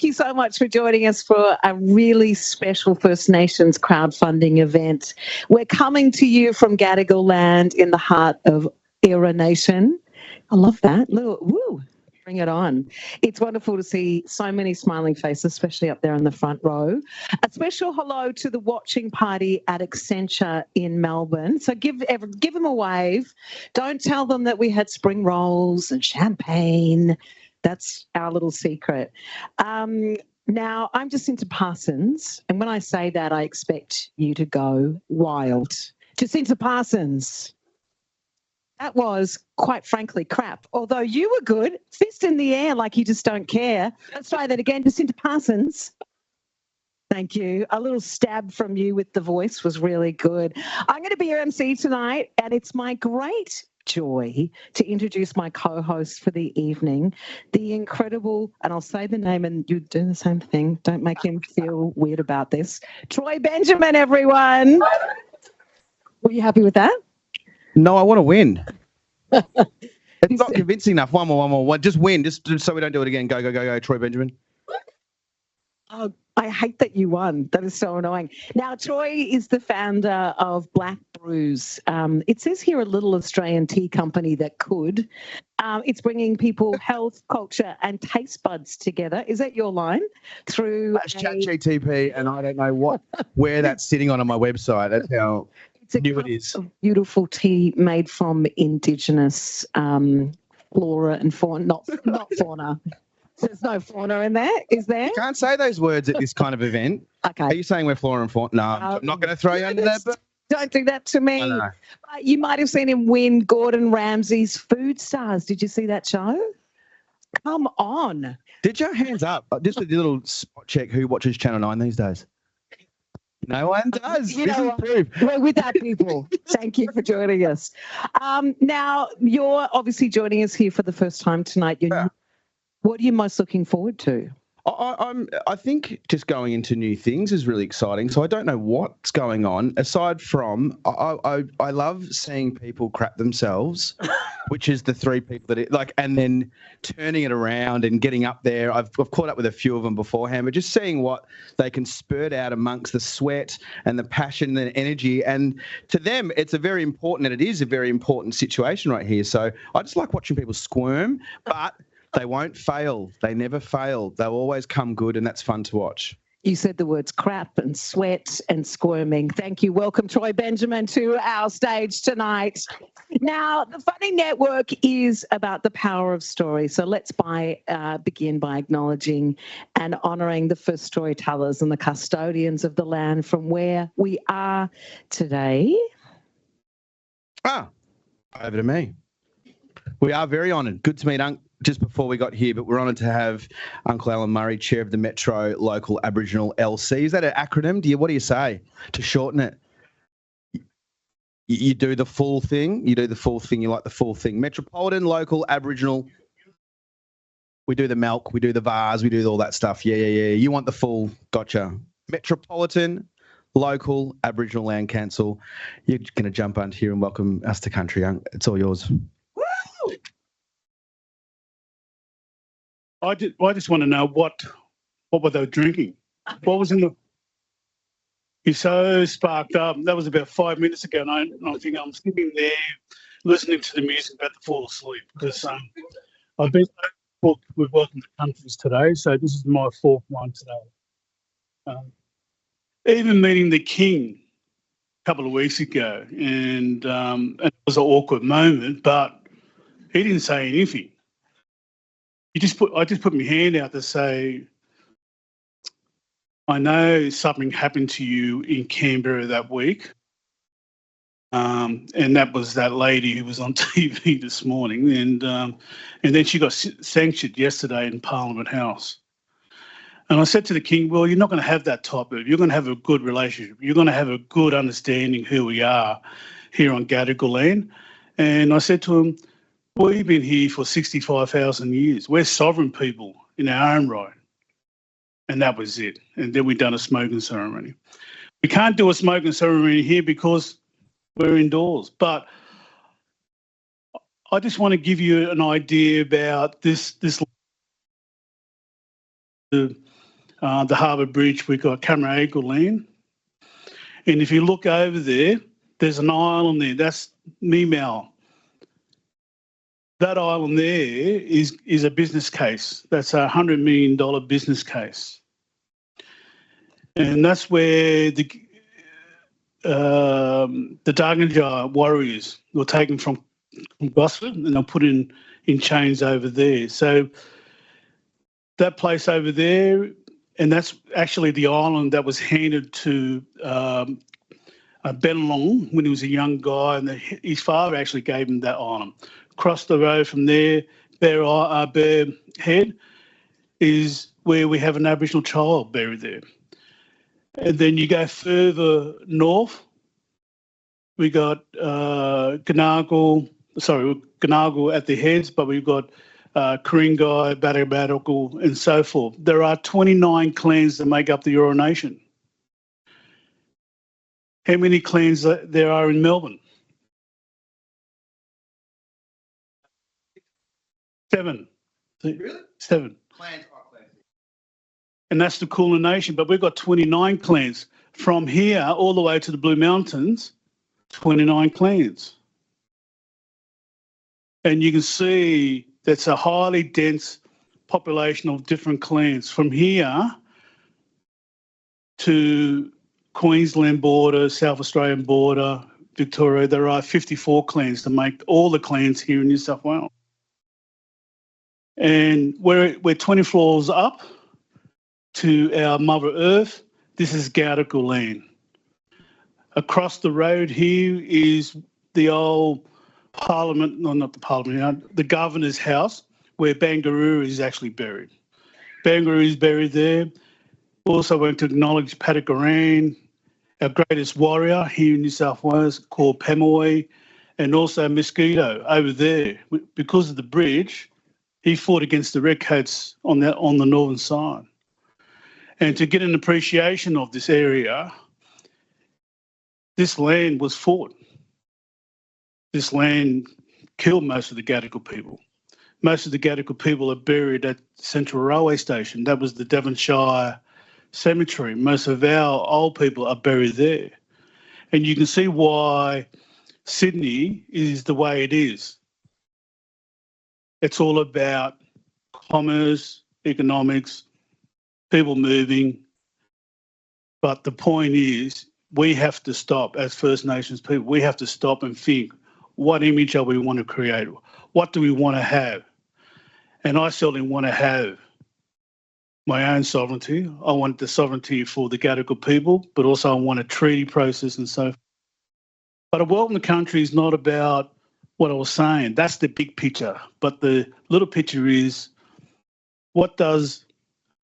thank you so much for joining us for a really special First Nations crowdfunding event. We're coming to you from Gadigal land in the heart of Eora Nation. I love that. Woo, bring it on. It's wonderful to see so many smiling faces, especially up there in the front row. A special hello to the watching party at Accenture in Melbourne. So give them a wave. Don't tell them that we had spring rolls and champagne. That's our little secret. Now, I'm Jacinta Parsons, and when I say that, I expect you to go wild. Jacinta Parsons. That was, quite frankly, crap. Although you were good, fist in the air like you just don't care. Let's try that again. Jacinta Parsons. Thank you. A little stab from you with the voice was really good. I'm going to be your MC tonight, and it's my great joy to introduce my co-host for the evening, the incredible, and I'll say the name and you do the same thing. Don't make him feel weird about this. Troy Benjamin, everyone. Were you happy with that? No, I want to win. It's not convincing enough. One more. Just win, just so we don't do it again. Go, Troy Benjamin. Oh, I hate that you won. That is so annoying. Now, Troy is the founder of Black Brews. It says here a little Australian tea company that could. It's bringing people health, culture, and taste buds together. Is that your line? Through ChatGTP, and I don't know where that's sitting on my website. That's how new it is. Beautiful tea made from indigenous flora and fauna, not fauna. There's no fauna in there, is there? You can't say those words at this kind of event. Okay. Are you saying we're flora and fauna? No, I'm not going to throw you under that. But don't do that to me. No. You might have seen him win Gordon Ramsay's Food Stars. Did you see that show? Come on. Did your hands up? Just a little spot check. Who watches Channel 9 these days? No one does. We're with that, people. Thank you for joining us. Now, you're obviously joining us here for the first time tonight. What are you most looking forward to? I think just going into new things is really exciting. So I don't know what's going on aside from I love seeing people crap themselves, which is the three people that and then turning it around and getting up there. I've caught up with a few of them beforehand, but just seeing what they can spurt out amongst the sweat and the passion and the energy. And to them, it's a very important, and it is a very important situation right here. So I just like watching people squirm, but they won't fail. They never fail. They'll always come good, and that's fun to watch. You said the words crap and sweat and squirming. Thank you. Welcome, Troy Benjamin, to our stage tonight. Now, the Funding Network is about the power of story. So let's begin by acknowledging and honouring the first storytellers and the custodians of the land from where we are today. Over to me. We are very honoured. Good to meet just before we got here, but we're honoured to have Uncle Alan Murray, Chair of the Metro Local Aboriginal LC. Is that an acronym? What do you say to shorten it? You do the full thing? You do the full thing. You like the full thing. Metropolitan Local Aboriginal. We do the milk. We do the vase. We do all that stuff. Yeah. You want the full. Gotcha. Metropolitan Local Aboriginal Land Council. You're going to jump onto here and welcome us to country. It's all yours. I just want to know what were they drinking? What was in the? You're so sparked up. That was about 5 minutes ago, and I think I'm sitting there listening to the music about to fall asleep because I've been booked with Welcome to Countries today, so this is my fourth one today. Even meeting the King a couple of weeks ago, and it was an awkward moment, but he didn't say anything. I just put my hand out to say, I know something happened to you in Canberra that week, and that was that lady who was on TV this morning, and then she got sanctioned yesterday in Parliament House. And I said to the King, well, you're not going to have that type of, you're going to have a good relationship. You're going to have a good understanding who we are here on Gadigal land. And I said to him, we've been here for 65,000 years. We're sovereign people in our own right. And that was it. And then we done a smoking ceremony. We can't do a smoking ceremony here because we're indoors. But I just want to give you an idea about this the Harbour Bridge, we've got Camaragal land. And if you look over there, there's an island there. That's Meemau. That island there is a business case. That's a $100 million business case. And that's where the Darganjai warriors were taken from Gosford and they're put in chains over there. So that place over there, and that's actually the island that was handed to Bennelong when he was a young guy, and his father actually gave him that island. Across the road from there, Bear Head, is where we have an Aboriginal child buried there. And then you go further north, we got Ganagal at the heads, but we've got Karingai, Badabadakal, and so forth. There are 29 clans that make up the Eora Nation. How many clans there are in Melbourne? 7. Really? 7. Clans are clans. And that's the Kulin Nation, but we've got 29 clans. From here all the way to the Blue Mountains, 29 clans. And you can see that's a highly dense population of different clans. From here to Queensland border, South Australian border, Victoria, there are 54 clans to make all the clans here in New South Wales. And we're 20 floors up to our Mother Earth. This is Gadigal land. Across the road here is the old Parliament, no, not the Parliament, the Governor's house, where Banger is actually buried. Banger is buried there. Also want to acknowledge Patakaran, our greatest warrior here in New South Wales, called Pamoy, and also Mosquito over there. Because of the bridge, he fought against the Redcoats on the northern side. And to get an appreciation of this area, this land was fought. This land killed most of the Gadigal people. Most of the Gadigal people are buried at Central Railway Station. That was the Devonshire Cemetery. Most of our old people are buried there. And you can see why Sydney is the way it is. It's all about commerce, economics, people moving. But the point is, we have to stop as First Nations people. We have to stop and think, what image are we want to create? What do we want to have? And I certainly want to have my own sovereignty. I want the sovereignty for the Gadigal people, but also I want a treaty process and so forth. But a world in the country is not about what I was saying. That's the big picture. But the little picture is, what does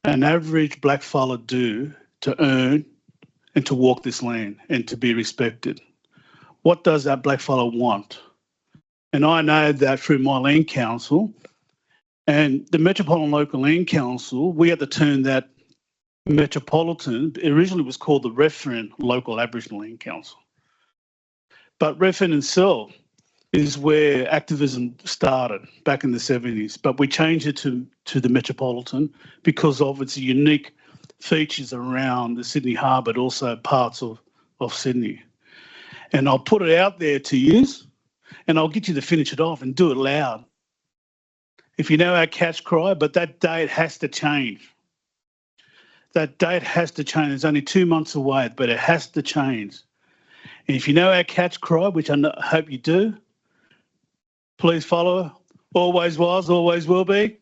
an average blackfella do to earn and to walk this land and to be respected? What does that blackfella want? And I know that through my land council and the Metropolitan Local Land Council, we had to turn that metropolitan, it originally was called the Redfern Local Aboriginal Land Council. But Redfern itself is where activism started back in the 70s. But we changed it to the Metropolitan because of its unique features around the Sydney Harbour, but also parts of Sydney. And I'll put it out there to use, and I'll get you to finish it off and do it loud. If you know our catch cry, but that date has to change. That date has to change. It's only 2 months away, but it has to change. And if you know our catch cry, which I hope you do, please follow. Always was, always will be.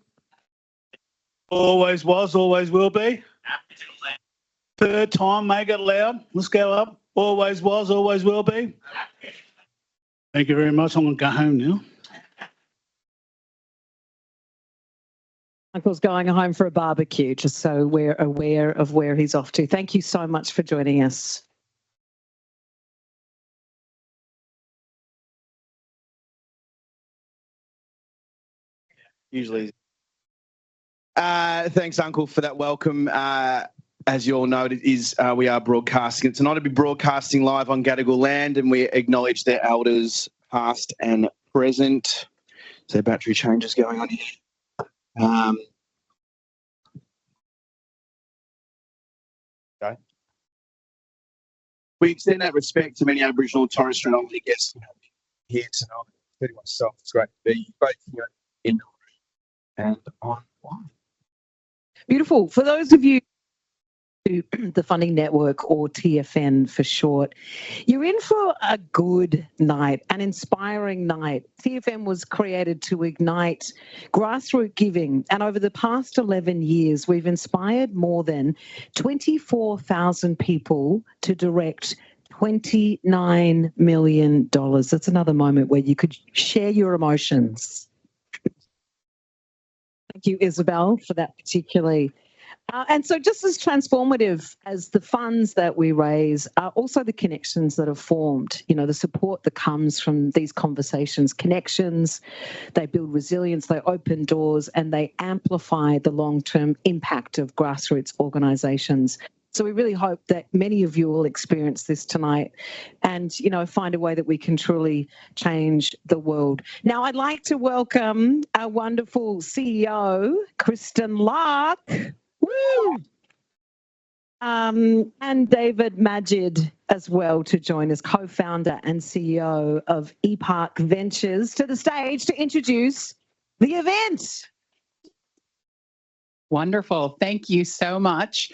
Always was, always will be. Third time, make it loud. Let's go up. Always was, always will be. Thank you very much. I'm going to go home now. Uncle's going home for a barbecue, just so we're aware of where he's off to. Thank you so much for joining us. Usually. Thanks, Uncle, for that welcome. As you all know, we are broadcasting. It's an honour to be broadcasting live on Gadigal land, and we acknowledge their elders, past and present. So battery changes going on here. Okay. We extend that respect to many Aboriginal and Torres Strait Islander guests who have been here tonight, including myself. It's great to be both here in the room and online. Beautiful. For those of you the Funding Network, or TFN for short, you're in for a good night, an inspiring night. TFN was created to ignite grassroots giving, and over the past 11 years, we've inspired more than 24,000 people to direct $29 million. That's another moment where you could share your emotions. Thank you, Isabel, for that particularly. And so just as transformative as the funds that we raise are also the connections that are formed, you know, the support that comes from these conversations. Connections, they build resilience, they open doors, and they amplify the long-term impact of grassroots organisations. So we really hope that many of you will experience this tonight and, you know, find a way that we can truly change the world. Now, I'd like to welcome our wonderful CEO, Kristen Lark. Woo! And David Majid as well to join as co-founder and CEO of ePark Ventures to the stage to introduce the event. Wonderful. Thank you so much.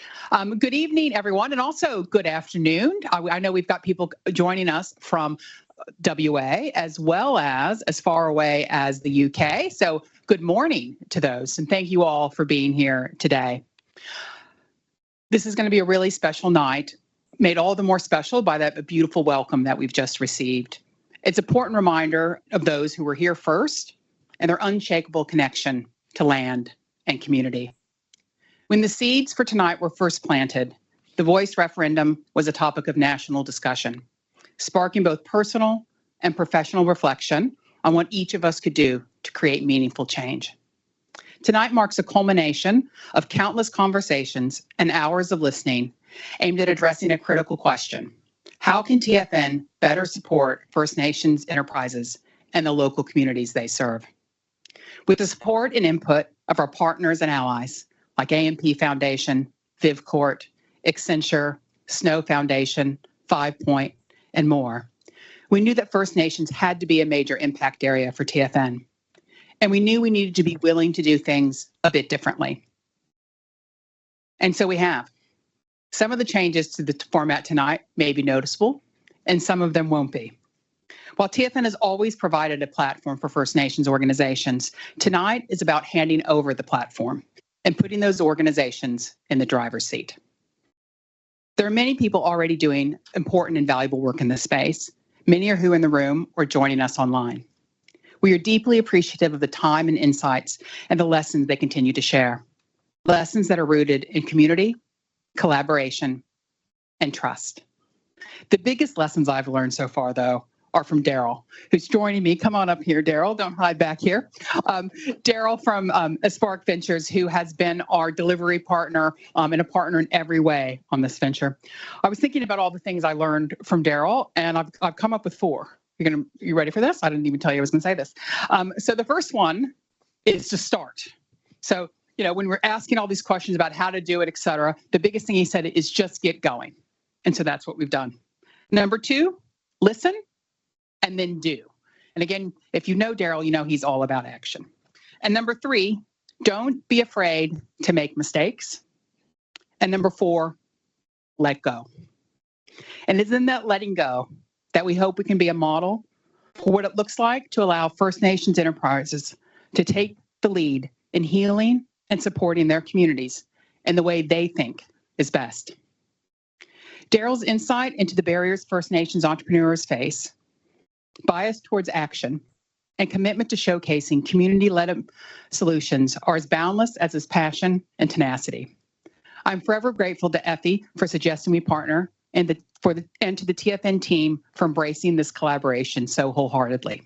Good evening, everyone, and also good afternoon. I know we've got people joining us from WA as well as far away as the UK. So good morning to those, and thank you all for being here today. This is going to be a really special night, made all the more special by that beautiful welcome that we've just received. It's an important reminder of those who were here first and their unshakable connection to land and community. When the seeds for tonight were first planted, the Voice referendum was a topic of national discussion, sparking both personal and professional reflection on what each of us could do to create meaningful change. Tonight marks a culmination of countless conversations and hours of listening aimed at addressing a critical question. How can TFN better support First Nations enterprises and the local communities they serve? With the support and input of our partners and allies, like AMP Foundation, VivCourt, Accenture, Snow Foundation, 5 Point, and more, we knew that First Nations had to be a major impact area for TFN. And we knew we needed to be willing to do things a bit differently. And so we have. Some of the changes to the format tonight may be noticeable, and some of them won't be. While TFN has always provided a platform for First Nations organizations, tonight is about handing over the platform and putting those organizations in the driver's seat. There are many people already doing important and valuable work in this space. Many are who are in the room or joining us online. We are deeply appreciative of the time and insights and the lessons they continue to share. Lessons that are rooted in community, collaboration, and trust. The biggest lessons I've learned so far, though, are from Daryl, who's joining me. Come on up here, Daryl. Don't hide back here. Daryl from Spark Ventures, who has been our delivery partner and a partner in every way on this venture. I was thinking about all the things I learned from Daryl, and I've come up with 4. You ready for this? I didn't even tell you I was going to say this. So the first one is to start. So, you know, when we're asking all these questions about how to do it, et cetera, the biggest thing he said is just get going. And so that's what we've done. Number 2, listen and then do. And again, if you know Daryl, you know he's all about action. And number 3, don't be afraid to make mistakes. And number 4, let go. And it's in that letting go that we hope we can be a model for what it looks like to allow First Nations enterprises to take the lead in healing and supporting their communities in the way they think is best. Daryl's insight into the barriers First Nations entrepreneurs face, bias towards action, and commitment to showcasing community-led solutions are as boundless as his passion and tenacity. I'm forever grateful to Effie for suggesting we partner and to the TFN team for embracing this collaboration so wholeheartedly.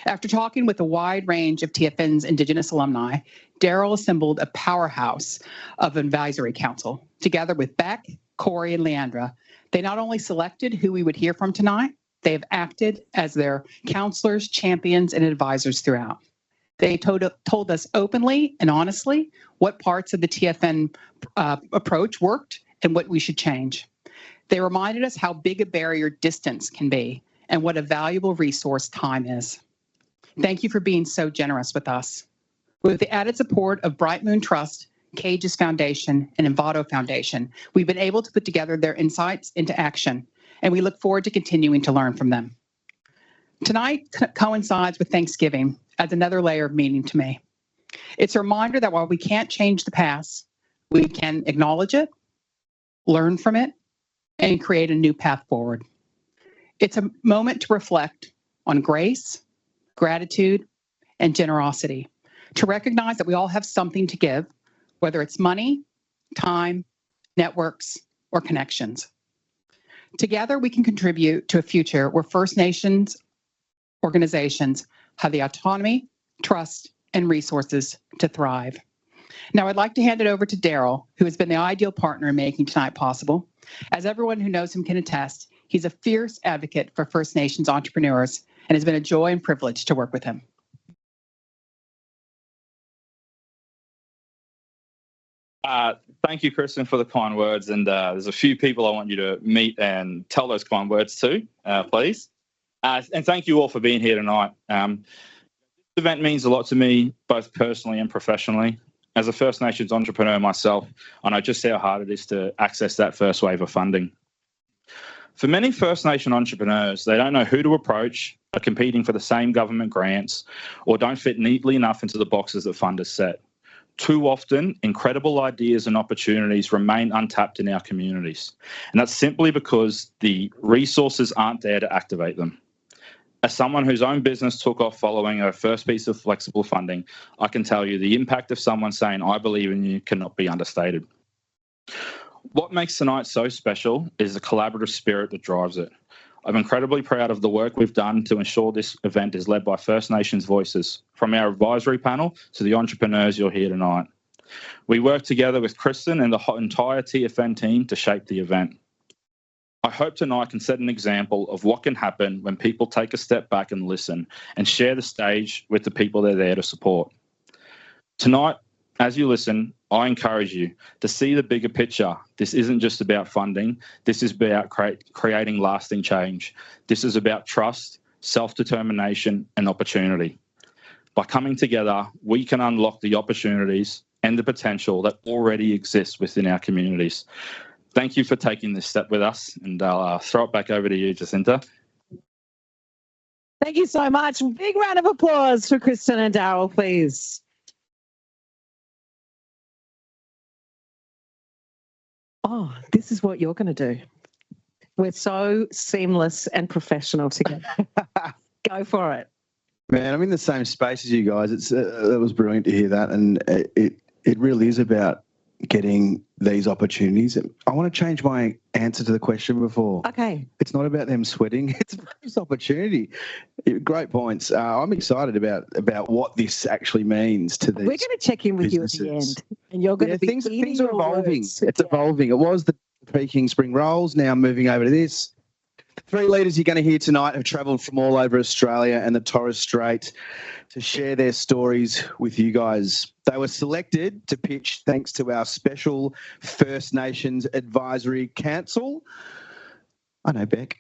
After talking with a wide range of TFN's Indigenous alumni, Daryl assembled a powerhouse of advisory council. Together with Beck, Corey, and Leandra, they not only selected who we would hear from tonight, they have acted as their counselors, champions, and advisors throughout. They told us openly and honestly what parts of the TFN approach worked and what we should change. They reminded us how big a barrier distance can be and what a valuable resource time is. Thank you for being so generous with us. With the added support of Bright Moon Trust, Cages Foundation, and Envato Foundation, we've been able to put together their insights into action, and we look forward to continuing to learn from them. Tonight coincides with Thanksgiving, adds another layer of meaning to me. It's a reminder that while we can't change the past, we can acknowledge it, learn from it, and create a new path forward. It's a moment to reflect on grace, gratitude, and generosity, to recognize that we all have something to give, whether it's money, time, networks, or connections. Together, we can contribute to a future where First Nations organizations have the autonomy, trust, and resources to thrive. Now, I'd like to hand it over to Daryl, who has been the ideal partner in making tonight possible. As everyone who knows him can attest, he's a fierce advocate for First Nations entrepreneurs, and has been a joy and privilege to work with him. Thank you, Kristen, for the kind words. And there's a few people I want you to meet and tell those kind words to, please. And thank you all for being here tonight. This event means a lot to me, both personally and professionally. As a First Nations entrepreneur myself, I know just how hard it is to access that first wave of funding. For many First Nation entrepreneurs, they don't know who to approach, are competing for the same government grants, or don't fit neatly enough into the boxes that funders set. Too often, incredible ideas and opportunities remain untapped in our communities. And that's simply because the resources aren't there to activate them. As someone whose own business took off following a first piece of flexible funding, I can tell you the impact of someone saying, "I believe in you," cannot be understated. What makes tonight so special is the collaborative spirit that drives it. I'm incredibly proud of the work we've done to ensure this event is led by First Nations voices, from our advisory panel to the entrepreneurs you'll hear tonight. We work together with Kristen and the entire TFN team to shape the event. I hope tonight can set an example of what can happen when people take a step back and listen and share the stage with the people they're there to support. Tonight, as you listen, I encourage you to see the bigger picture. This isn't just about funding. This is about creating lasting change. This is about trust, self-determination, and opportunity. By coming together, we can unlock the opportunities and the potential that already exists within our communities. Thank you for taking this step with us, and I'll throw it back over to you, Jacinta. Thank you so much. Big round of applause for Kristen and Daryl, please. Oh, this is what you're going to do. We're so seamless and professional together. Go for it. Man, I'm in the same space as you guys. It was brilliant to hear that, and it really is about getting these opportunities. I want to change my answer to the question before. Okay. It's not about them sweating. It's about this opportunity. Great points. I'm excited about what this actually means to these. We're going to check in with businesses. you at the end, and you're going to be things are evolving. Words. It's evolving. It was the Peking spring rolls. Now moving over to this. The three leaders you're going to hear tonight have travelled from all over Australia and the Torres Strait to share their stories with you guys. They were selected to pitch thanks to our special First Nations Advisory Council. I know, Beck.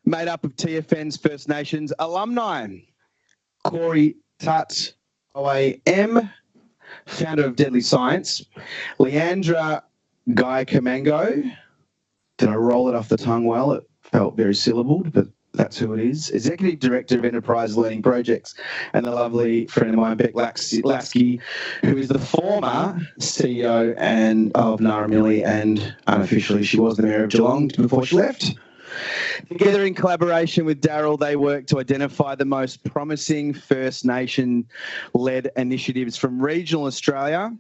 Made up of TFN's First Nations alumni. Corey Tutt, OAM, founder of Deadly Science. Leandra Guy Kamango. Did I roll it off the tongue well? It felt very syllabled, but that's who it is. Executive Director of Enterprise Learning Projects, and the lovely friend of mine, Beck Lasky, who is the former CEO of Naramili, and unofficially she was the Mayor of Geelong before she left. Together in collaboration with Daryl, they work to identify the most promising First Nation-led initiatives from regional Australia,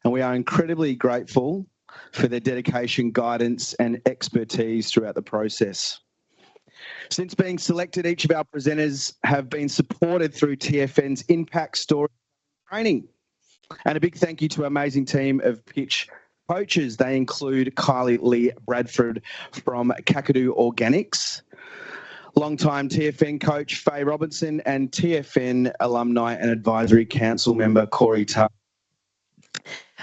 and we are incredibly grateful for their dedication, guidance, and expertise throughout the process. Since being selected, each of our presenters have been supported through TFN's Impact Story training. And a big thank you to our amazing team of pitch coaches. They include Kylie Lee Bradford from Kakadu Organics, longtime TFN coach Faye Robinson, and TFN alumni and advisory council member Corey Tutt.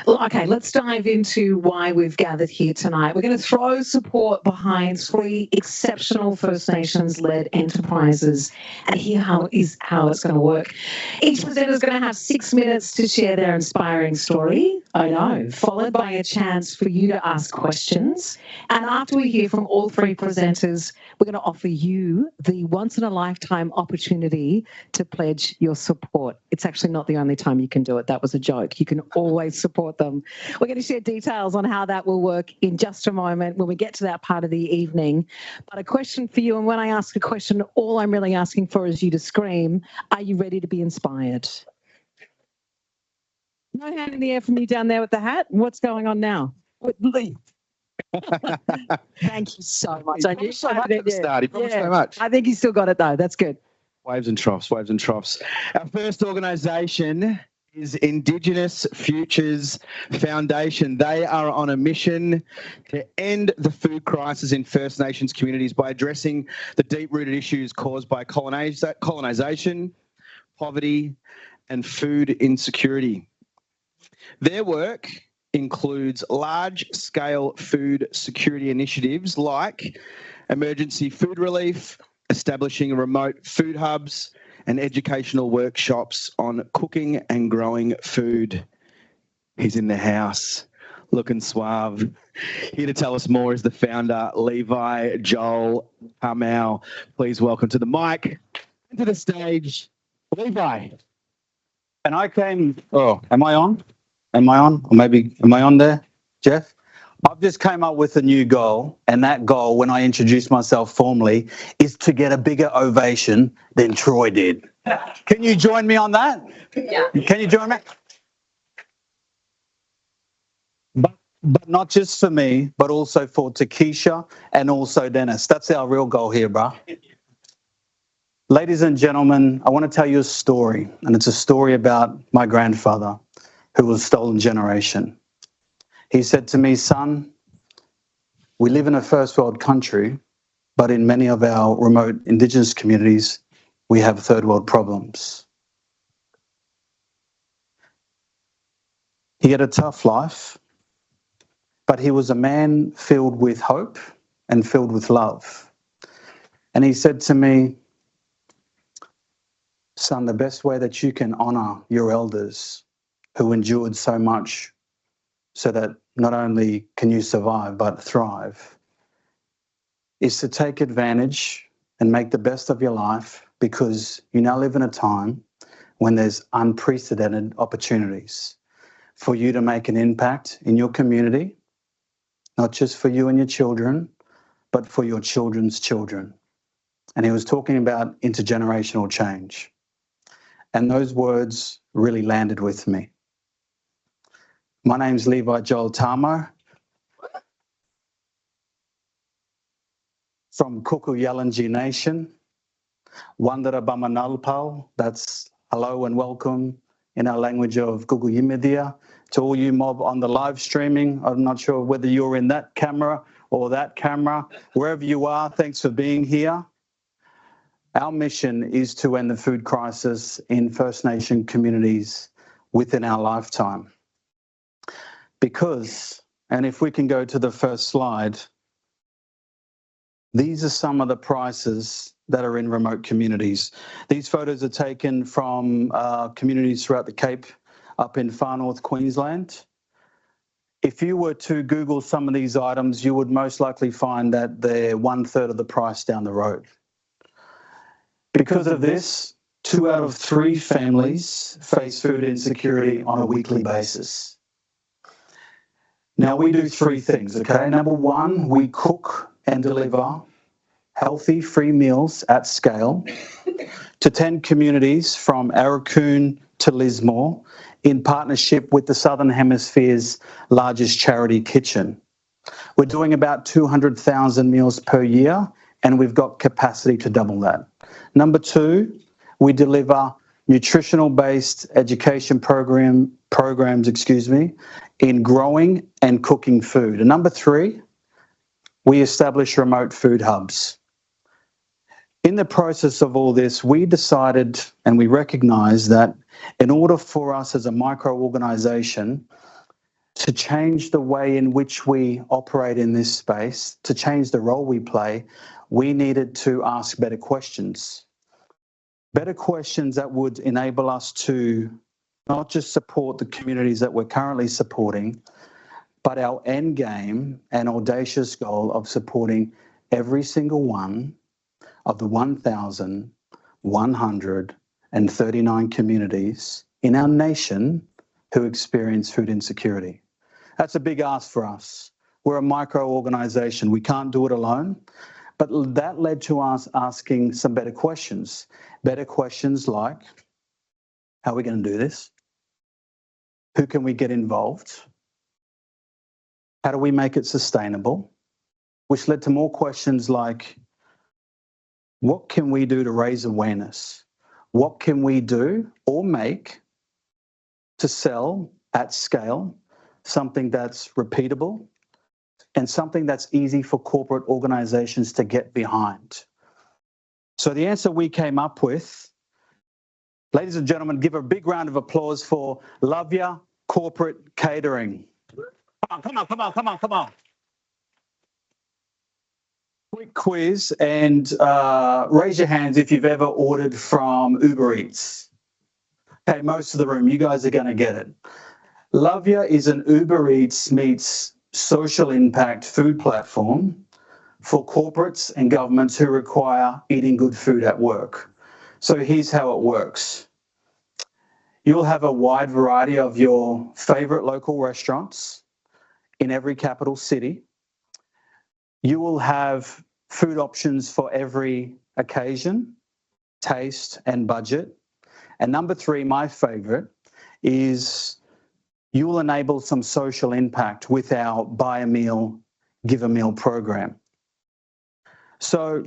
Okay, let's dive into why we've gathered here tonight. We're going to throw support behind three exceptional First Nations-led enterprises and hear how it's going to work. Each presenter is going to have 6 minutes to share their inspiring story, I know, followed by a chance for you to ask questions. And after we hear from all three presenters, we're going to offer you the once-in-a-lifetime opportunity to pledge your support. It's actually not the only time you can do it. That was a joke. You can always support them. We're going to share details on how that will work in just a moment when we get to that part of the evening. But a question for you, and when I ask a question, all I'm really asking for is you to scream, are you ready to be inspired? No hand in the air from you down there with the hat. What's going on now? With Lee. Thank you so much. He promised so much at the start. He promised so much. I think he's still got it though. That's good. Waves and troughs, waves and troughs. Our first organisation is Indigenous Futures Foundation. They are on a mission to end the food crisis in First Nations communities by addressing the deep-rooted issues caused by colonisation, poverty, and food insecurity. Their work includes large-scale food security initiatives like emergency food relief, establishing remote food hubs, and educational workshops on cooking and growing food. He's in the house, looking suave. Here to tell us more is the founder, Levi Joel Kamau. Please welcome to the mic and to the stage, Levi. And I came, am I on? Am I on? Or maybe, am I on there, Jeff? I've just came up with a new goal, and that goal, when I introduce myself formally, is to get a bigger ovation than Troy did. Can you join me on that? Yeah. Can you join me? But not just for me, but also for Takesha and also Dennis. That's our real goal here, bruh. Ladies and gentlemen, I want to tell you a story, and it's a story about my grandfather, who was stolen generation. He said to me, son, we live in a first world country, but in many of our remote Indigenous communities, we have third world problems. He had a tough life, but he was a man filled with hope and filled with love. And he said to me, son, the best way that you can honour your elders who endured so much so that not only can you survive but thrive, is to take advantage and make the best of your life, because you now live in a time when there's unprecedented opportunities for you to make an impact in your community, not just for you and your children, but for your children's children. And he was talking about intergenerational change. And those words really landed with me. My name's Levi Joel Tamo from Kuku Yalanji Nation, Wandara Bamanalpal, that's hello and welcome in our language of Gugu Yimidia. To all you mob on the live streaming, I'm not sure whether you're in that camera or that camera, wherever you are, thanks for being here. Our mission is to end the food crisis in First Nation communities within our lifetime. Because, and if we can go to the first slide, these are some of the prices that are in remote communities. These photos are taken from communities throughout the Cape, up in far north Queensland. If you were to Google some of these items, you would most likely find that they're 1/3 of the price down the road. Because of this, 2 out of 3 families face food insecurity on a weekly basis. Now, we do 3 things, okay? Number 1, we cook and deliver healthy, free meals at scale to 10 communities from Arakoon to Lismore in partnership with the Southern Hemisphere's largest charity kitchen. We're doing about 200,000 meals per year, and we've got capacity to double that. Number 2, we deliver nutritional-based education programs, in growing and cooking food. And number 3, we establish remote food hubs. In the process of all this, we decided and we recognized that in order for us as a micro-organisation to change the way in which we operate in this space, to change the role we play, we needed to ask better questions. Better questions that would enable us to not just support the communities that we're currently supporting, but our end game and audacious goal of supporting every single one of the 1,139 communities in our nation who experience food insecurity. That's a big ask for us. We're a micro-organisation. We can't do it alone. But that led to us asking some better questions. Better questions like, how are we going to do this? Who can we get involved? How do we make it sustainable? Which led to more questions like, what can we do to raise awareness? What can we do or make to sell at scale something that's repeatable and something that's easy for corporate organizations to get behind? So the answer we came up with, ladies and gentlemen, give a big round of applause for Love Ya Corporate Catering. Come on. Quick quiz and raise your hands if you've ever ordered from Uber Eats. Okay, most of the room, you guys are going to get it. Love Ya is an Uber Eats meets social impact food platform for corporates and governments who require eating good food at work. So here's how it works. You'll have a wide variety of your favorite local restaurants in every capital city. You will have food options for every occasion, taste and budget. And number 3, my favorite, is you will enable some social impact with our Buy a Meal, Give a Meal program. So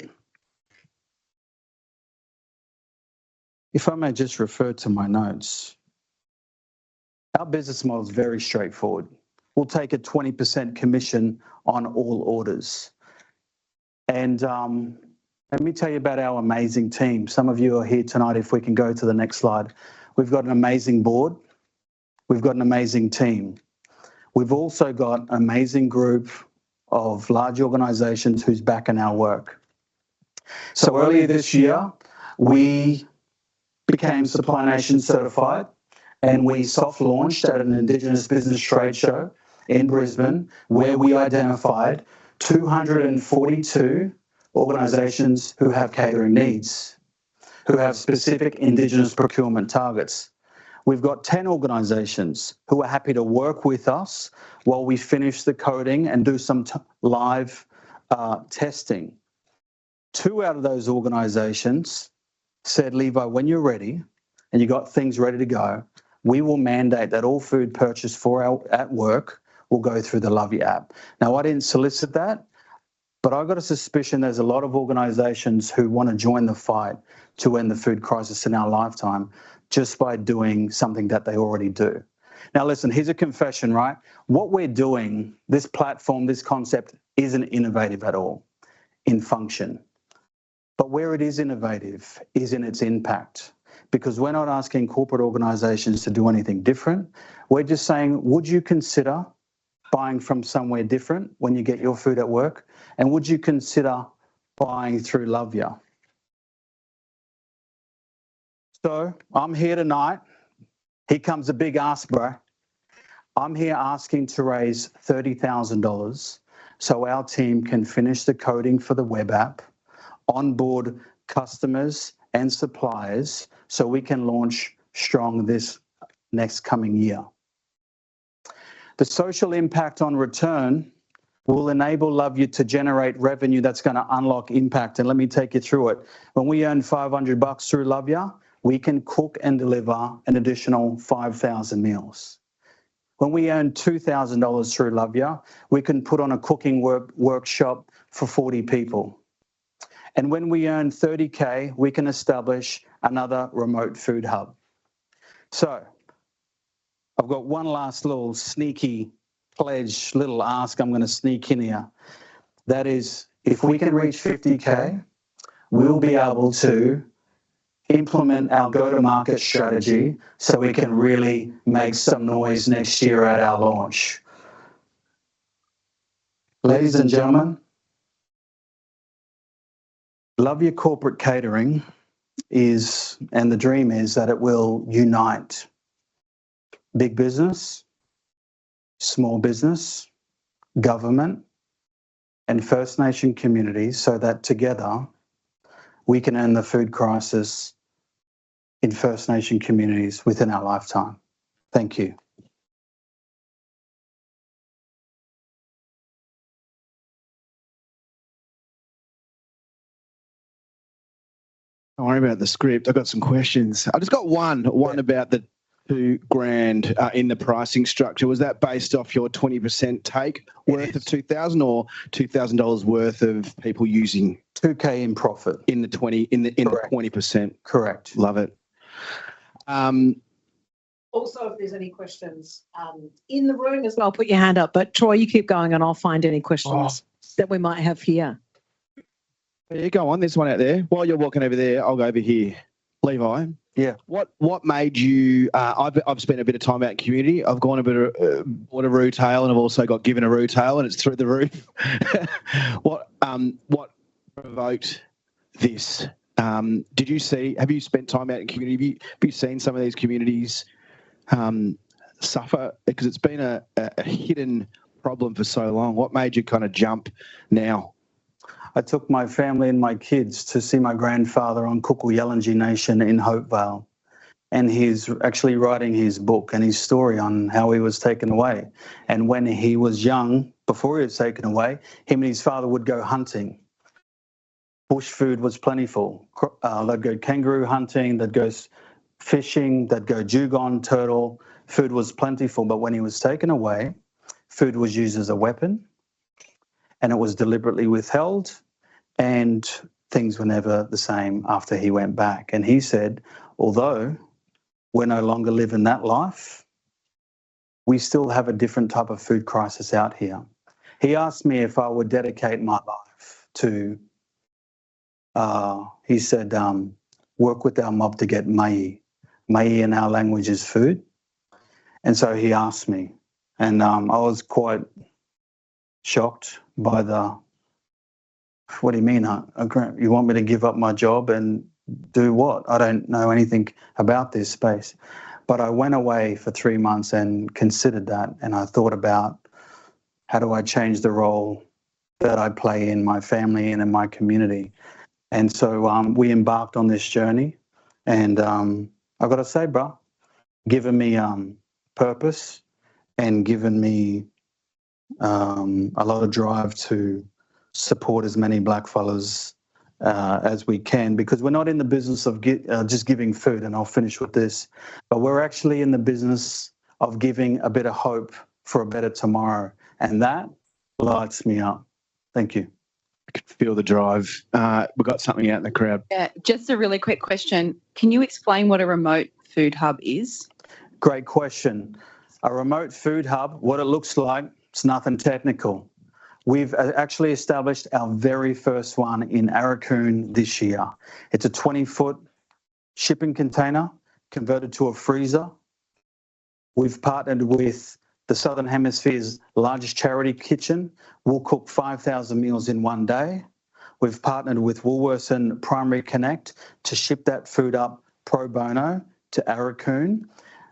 if I may just refer to my notes, our business model is very straightforward. We'll take a 20% commission on all orders. And let me tell you about our amazing team. Some of you are here tonight. If we can go to the next slide. We've got an amazing board. We've got an amazing team. We've also got an amazing group of large organisations who's backing our work. So earlier this year, we became Supply Nation certified, and we soft launched at an Indigenous business trade show in Brisbane, where we identified 242 organisations who have catering needs, who have specific Indigenous procurement targets. We've got 10 organisations who are happy to work with us while we finish the coding and do some live testing. 2 out of those organisations said, Levi, when you're ready and you got things ready to go, we will mandate that all food purchased at work will go through the Love Ya app. Now, I didn't solicit that, but I've got a suspicion there's a lot of organisations who want to join the fight to end the food crisis in our lifetime just by doing something that they already do. Now, listen, here's a confession, right? What we're doing, this platform, this concept, isn't innovative at all in function. But where it is innovative is in its impact, because we're not asking corporate organisations to do anything different. We're just saying, would you consider buying from somewhere different when you get your food at work? And would you consider buying through Love Ya? So I'm here tonight. Here comes a big ask, bro. I'm here asking to raise $30,000 so our team can finish the coding for the web app, onboard customers and suppliers so we can launch strong this next coming year. The social impact on return will enable Love Ya to generate revenue that's going to unlock impact. And let me take you through it. When we earn $500 through Love Ya, we can cook and deliver an additional 5,000 meals. When we earn $2,000 through Love Ya, we can put on a cooking workshop for 40 people. And when we earn 30K, we can establish another remote food hub. So I've got one last little sneaky pledge, little ask I'm going to sneak in here. That is, if we can reach 50K, we'll be able to implement our go-to-market strategy so we can really make some noise next year at our launch. Ladies and gentlemen, Love Your Corporate Catering and the dream is that it will unite big business, small business, government, and First Nation communities so that together we can end the food crisis in First Nation communities within our lifetime. Thank you. Don't worry about the script. I've got some questions. I just got one about the $2,000 in the pricing structure. Was that based off your 20% take worth of $2,000 or $2,000 worth of people using $2K in profit in the 20%? Correct. Love it. Also, if there's any questions in the room as well, put your hand up. But Troy, you keep going and I'll find any questions that we might have here. Yeah, go on. There's one out there. While you're walking over there, I'll go over here. Levi. Yeah. What made you? I've spent a bit of time out in community. I've gone a bit of bought a roo-tail, and I've also got given a roo-tail, and it's through the roof. What provoked this? Have you spent time out in community? Have you seen some of these communities suffer? Because it's been a hidden problem for so long. What made you kind of jump now? I took my family and my kids to see my grandfather on Kuku-Yalanji Nation in Hopevale. And he's actually writing his book and his story on how he was taken away. And when he was young, before he was taken away, him and his father would go hunting. Bush food was plentiful. They'd go kangaroo hunting, they'd go fishing, they'd go dugong, turtle. Food was plentiful, but when he was taken away, food was used as a weapon and it was deliberately withheld. And things were never the same after he went back. And he said, although we're no longer living that life, we still have a different type of food crisis out here. He asked me if I would dedicate my life to, he said, work with our mob to get mai. Mai in our language is food. And so he asked me, and I was quite shocked by what do you mean? You want me to give up my job and do what? I don't know anything about this space. But I went away for 3 months and considered that. And I thought about how do I change the role that I play in my family and in my community. And so we embarked on this journey. And I've got to say, bro, given me purpose and given me a lot of drive to support as many black fellas as we can, because we're not in the business of just giving food, and I'll finish with this, but we're actually in the business of giving a bit of hope for a better tomorrow, and that lights me up. Thank you. I could feel the drive. We've got something out in the crowd. Yeah, just a really quick question. Can you explain what a remote food hub is? Great question. A remote food hub, what it looks like, it's nothing technical. We've actually established our very first one in Arakoon this year. It's a 20-foot shipping container converted to a freezer. We've partnered with the Southern Hemisphere's largest charity kitchen. We'll cook 5,000 meals in one day. We've partnered with Woolworths and Primary Connect to ship that food up pro bono to Arakoon.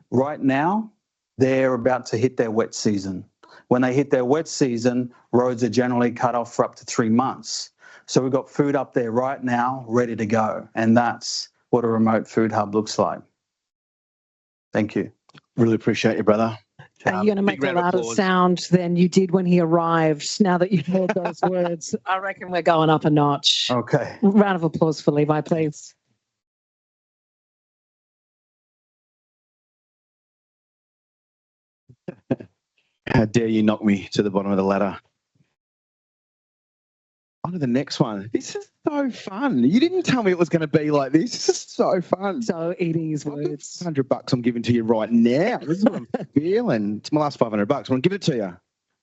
Right now, they're about to hit their wet season. When they hit their wet season, roads are generally cut off for up to 3 months. So we've got food up there right now, ready to go. And that's what a remote food hub looks like. Thank you. Really appreciate you, brother. Are you going to make a louder sound than you did when he arrived now that you've heard those words? I reckon we're going up a notch. Okay. Round of applause for Levi, please. How dare you knock me to the bottom of the ladder? On to the next one. This is so fun. You didn't tell me it was going to be like this. This is so fun. So eating his words. $100 I'm giving to you right now. This is what I'm feeling. It's my last $500. I'm going to give it to you.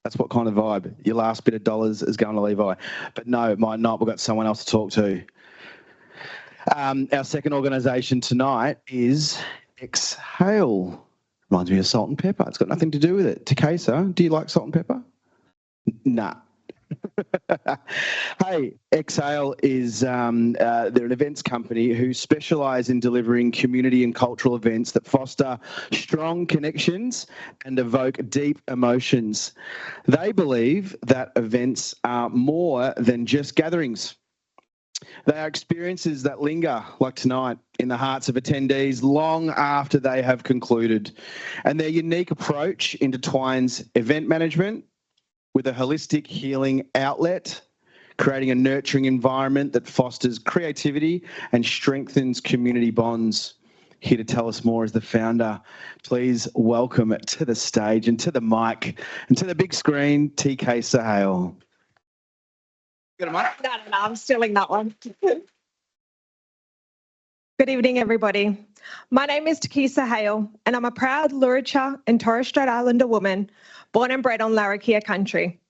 That's what kind of vibe. Your last bit of dollars is going to Levi. But no, it might not. We've got someone else to talk to. Our second organisation tonight is Exhale. Reminds me of salt and pepper. It's got nothing to do with it. Takesa, do you like salt and pepper? Nah. Hey, Exhale is they're an events company who specialise in delivering community and cultural events that foster strong connections and evoke deep emotions. They believe that events are more than just gatherings. They are experiences that linger, like tonight, in the hearts of attendees long after they have concluded. And their unique approach intertwines event management with a holistic healing outlet, creating a nurturing environment that fosters creativity and strengthens community bonds. Here to tell us more is the founder. Please welcome to the stage and to the mic and to the big screen, TK Sahale. Got a mic? No, I'm stealing that one. Good evening, everybody. My name is Takesa Hale, and I'm a proud Luritja and Torres Strait Islander woman, born and bred on Larrakia country.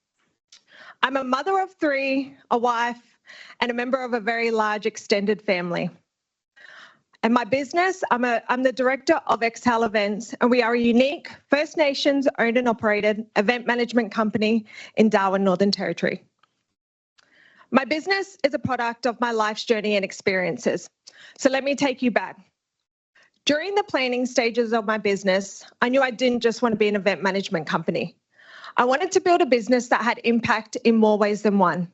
I'm a mother of three, a wife, and a member of a very large extended family. And my business, I'm the director of Exhale Events, and we are a unique First Nations owned and operated event management company in Darwin, Northern Territory. My business is a product of my life's journey and experiences. So let me take you back. During the planning stages of my business, I knew I didn't just want to be an event management company. I wanted to build a business that had impact in more ways than one.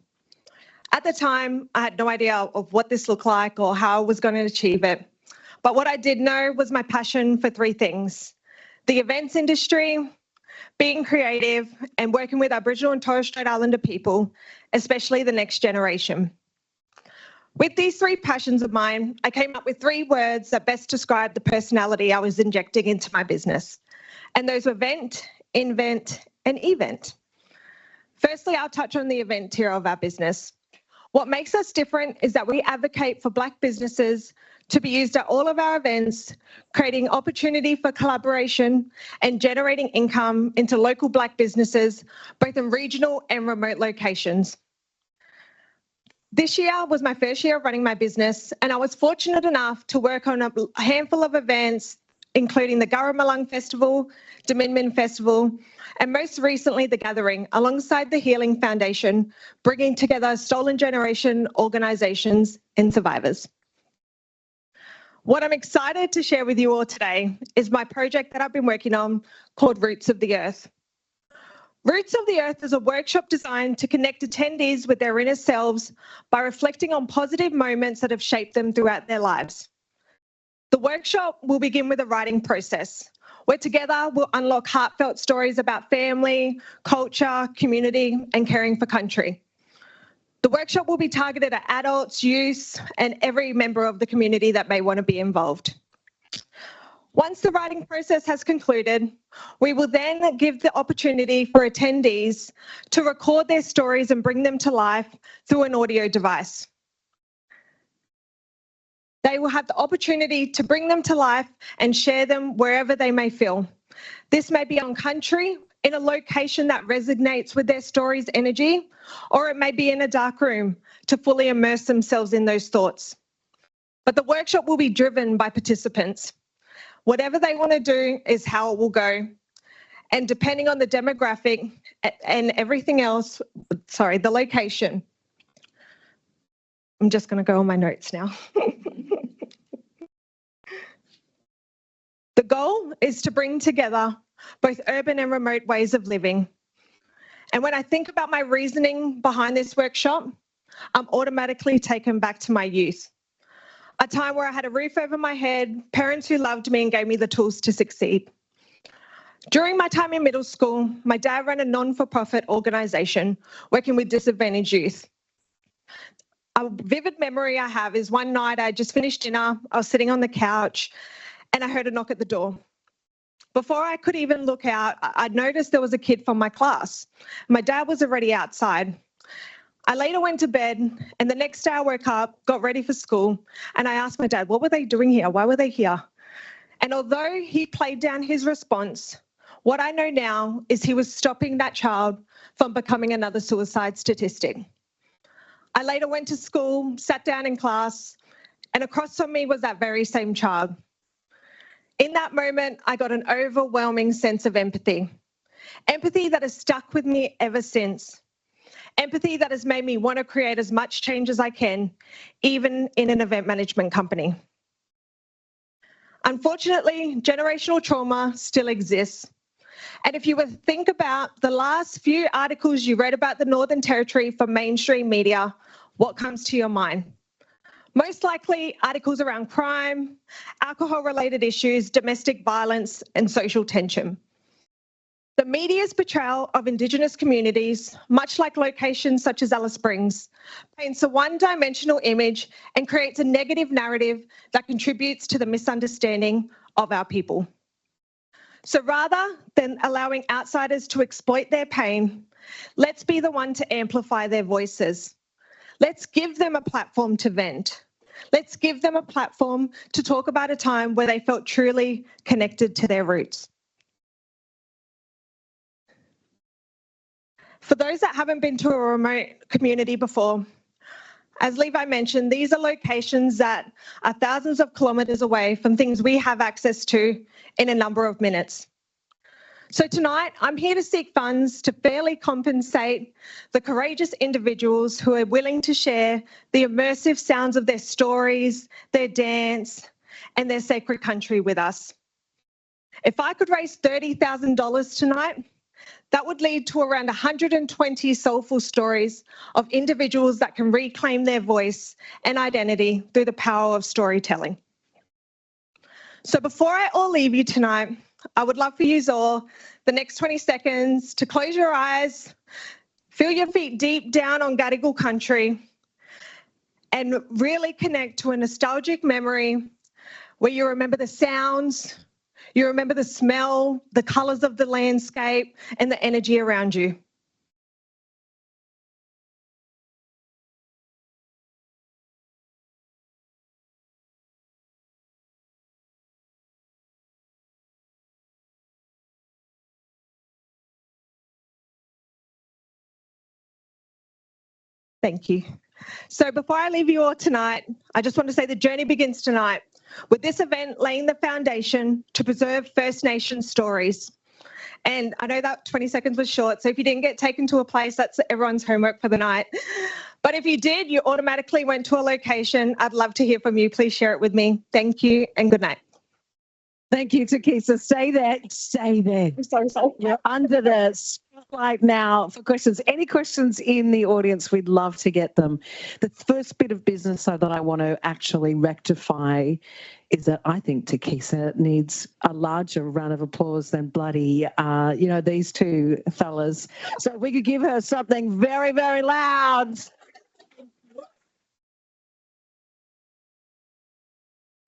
At the time, I had no idea of what this looked like or how I was going to achieve it. But what I did know was my passion for three things: the events industry, being creative, and working with Aboriginal and Torres Strait Islander people, especially the next generation. With these three passions of mine, I came up with three words that best describe the personality I was injecting into my business. And those were vent, invent, and event. Firstly, I'll touch on the event tier of our business. What makes us different is that we advocate for Black businesses to be used at all of our events, creating opportunity for collaboration and generating income into local Black businesses, both in regional and remote locations. This year was my first year of running my business, and I was fortunate enough to work on a handful of events, including the Gurramalang Festival, Dominmin Festival, and most recently the Gathering, alongside the Healing Foundation, bringing together Stolen Generation organisations and survivors. What I'm excited to share with you all today is my project that I've been working on called Roots of the Earth. Roots of the Earth is a workshop designed to connect attendees with their inner selves by reflecting on positive moments that have shaped them throughout their lives. The workshop will begin with a writing process, where together we'll unlock heartfelt stories about family, culture, community, and caring for country. The workshop will be targeted at adults, youth, and every member of the community that may want to be involved. Once the writing process has concluded, we will then give the opportunity for attendees to record their stories and bring them to life through an audio device. They will have the opportunity to bring them to life and share them wherever they may feel. This may be on country, in a location that resonates with their story's energy, or it may be in a dark room to fully immerse themselves in those thoughts. But the workshop will be driven by participants. Whatever they want to do is how it will go. And depending on the demographic and everything else, the location. I'm just going to go on my notes now. The goal is to bring together both urban and remote ways of living. And when I think about my reasoning behind this workshop, I'm automatically taken back to my youth. A time where I had a roof over my head, parents who loved me and gave me the tools to succeed. During my time in middle school, my dad ran a non-for-profit organisation working with disadvantaged youth. A vivid memory I have is one night I just finished dinner, I was sitting on the couch and I heard a knock at the door. Before I could even look out, I noticed there was a kid from my class. My dad was already outside. I later went to bed, and the next day I woke up, got ready for school, and I asked my dad, what were they doing here? Why were they here? And although he played down his response, what I know now is he was stopping that child from becoming another suicide statistic. I later went to school, sat down in class, And across from me was that very same child. In that moment, I got an overwhelming sense of empathy. Empathy that has stuck with me ever since. Empathy that has made me want to create as much change as I can, even in an event management company. Unfortunately, generational trauma still exists. And if you were to think about the last few articles you read about the Northern Territory from mainstream media, what comes to your mind? Most likely articles around crime, alcohol-related issues, domestic violence, and social tension. The media's portrayal of Indigenous communities, much like locations such as Alice Springs, paints a one-dimensional image and creates a negative narrative that contributes to the misunderstanding of our people. So rather than allowing outsiders to exploit their pain, let's be the one to amplify their voices. Let's give them a platform to vent. Let's give them a platform to talk about a time where they felt truly connected to their roots. For those that haven't been to a remote community before, as Levi mentioned, these are locations that are thousands of kilometres away from things we have access to in a number of minutes. So tonight, I'm here to seek funds to fairly compensate the courageous individuals who are willing to share the immersive sounds of their stories, their dance, and their sacred country with us. If I could raise $30,000 tonight, that would lead to around 120 soulful stories of individuals that can reclaim their voice and identity through the power of storytelling. So before I all leave you tonight, I would love for you all, the next 20 seconds, to close your eyes, feel your feet deep down on Gadigal country, and really connect to a nostalgic memory where you remember the sounds, you remember the smell, the colours of the landscape, and the energy around you. Thank you. So before I leave you all tonight, I just want to say the journey begins tonight with this event laying the foundation to preserve First Nation stories. And I know that 20 seconds was short, so if you didn't get taken to a place, that's everyone's homework for the night. But if you did, you automatically went to a location. I'd love to hear from you. Please share it with me. Thank you and good night. Thank you, Takisa. Stay there. Stay there. I'm sorry. You're under the spotlight now for questions. Any questions in the audience? We'd love to get them. The first bit of business though, that I want to actually rectify is that I think Takisa needs a larger round of applause than bloody, these two fellas. So if we could give her something very, very loud.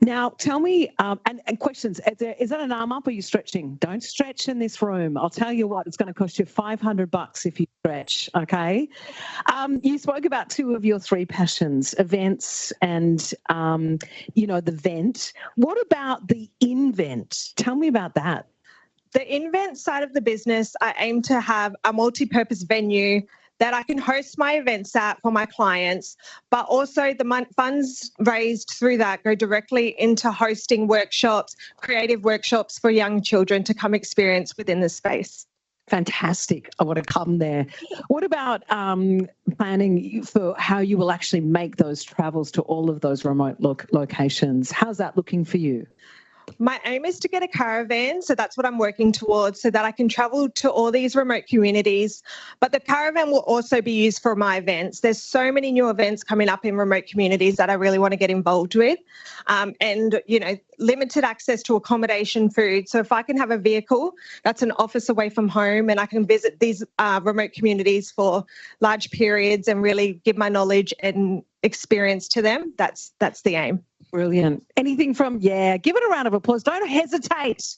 Now, tell me, and questions, is that an arm up or are you stretching? Don't stretch in this room. I'll tell you what, it's going to cost you $500 if you stretch, okay? You spoke about two of your three passions, events and, the vent. What about the invent? Tell me about that. The invent side of the business, I aim to have a multi-purpose venue that I can host my events at for my clients, but also the funds raised through that go directly into hosting workshops, creative workshops for young children to come experience within the space. Fantastic. I want to come there. What about planning for how you will actually make those travels to all of those remote locations? How's that looking for you? My aim is to get a caravan, so that's what I'm working towards, so that I can travel to all these remote communities. But the caravan will also be used for my events. There's so many new events coming up in remote communities that I really want to get involved with. Limited access to accommodation, food. So if I can have a vehicle that's an office away from home and I can visit these remote communities for large periods and really give my knowledge and experience to them, that's the aim. Brilliant. Anything from, give it a round of applause. Don't hesitate.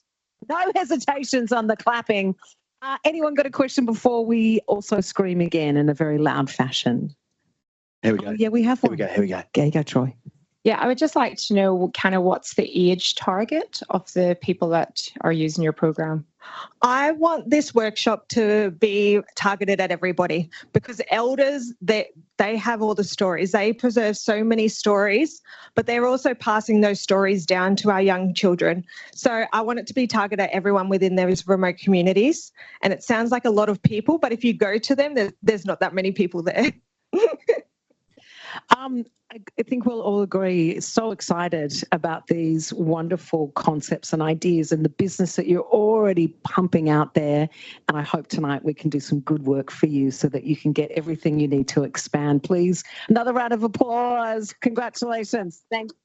No hesitations on the clapping. Anyone got a question before we also scream again in a very loud fashion? Here we go. Yeah, we have one. Here we go. There you go, Troy. Yeah, I would just like to know kind of what's the age target of the people that are using your program? I want this workshop to be targeted at everybody because elders, they have all the stories. They preserve so many stories, but they're also passing those stories down to our young children. So I want it to be targeted at everyone within those remote communities. And it sounds like a lot of people, but if you go to them, there's not that many people there. I think we'll all agree, so excited about these wonderful concepts and ideas and the business that you're already pumping out there. And I hope tonight we can do some good work for you so that you can get everything you need to expand. Please, another round of applause. Congratulations. Thank you.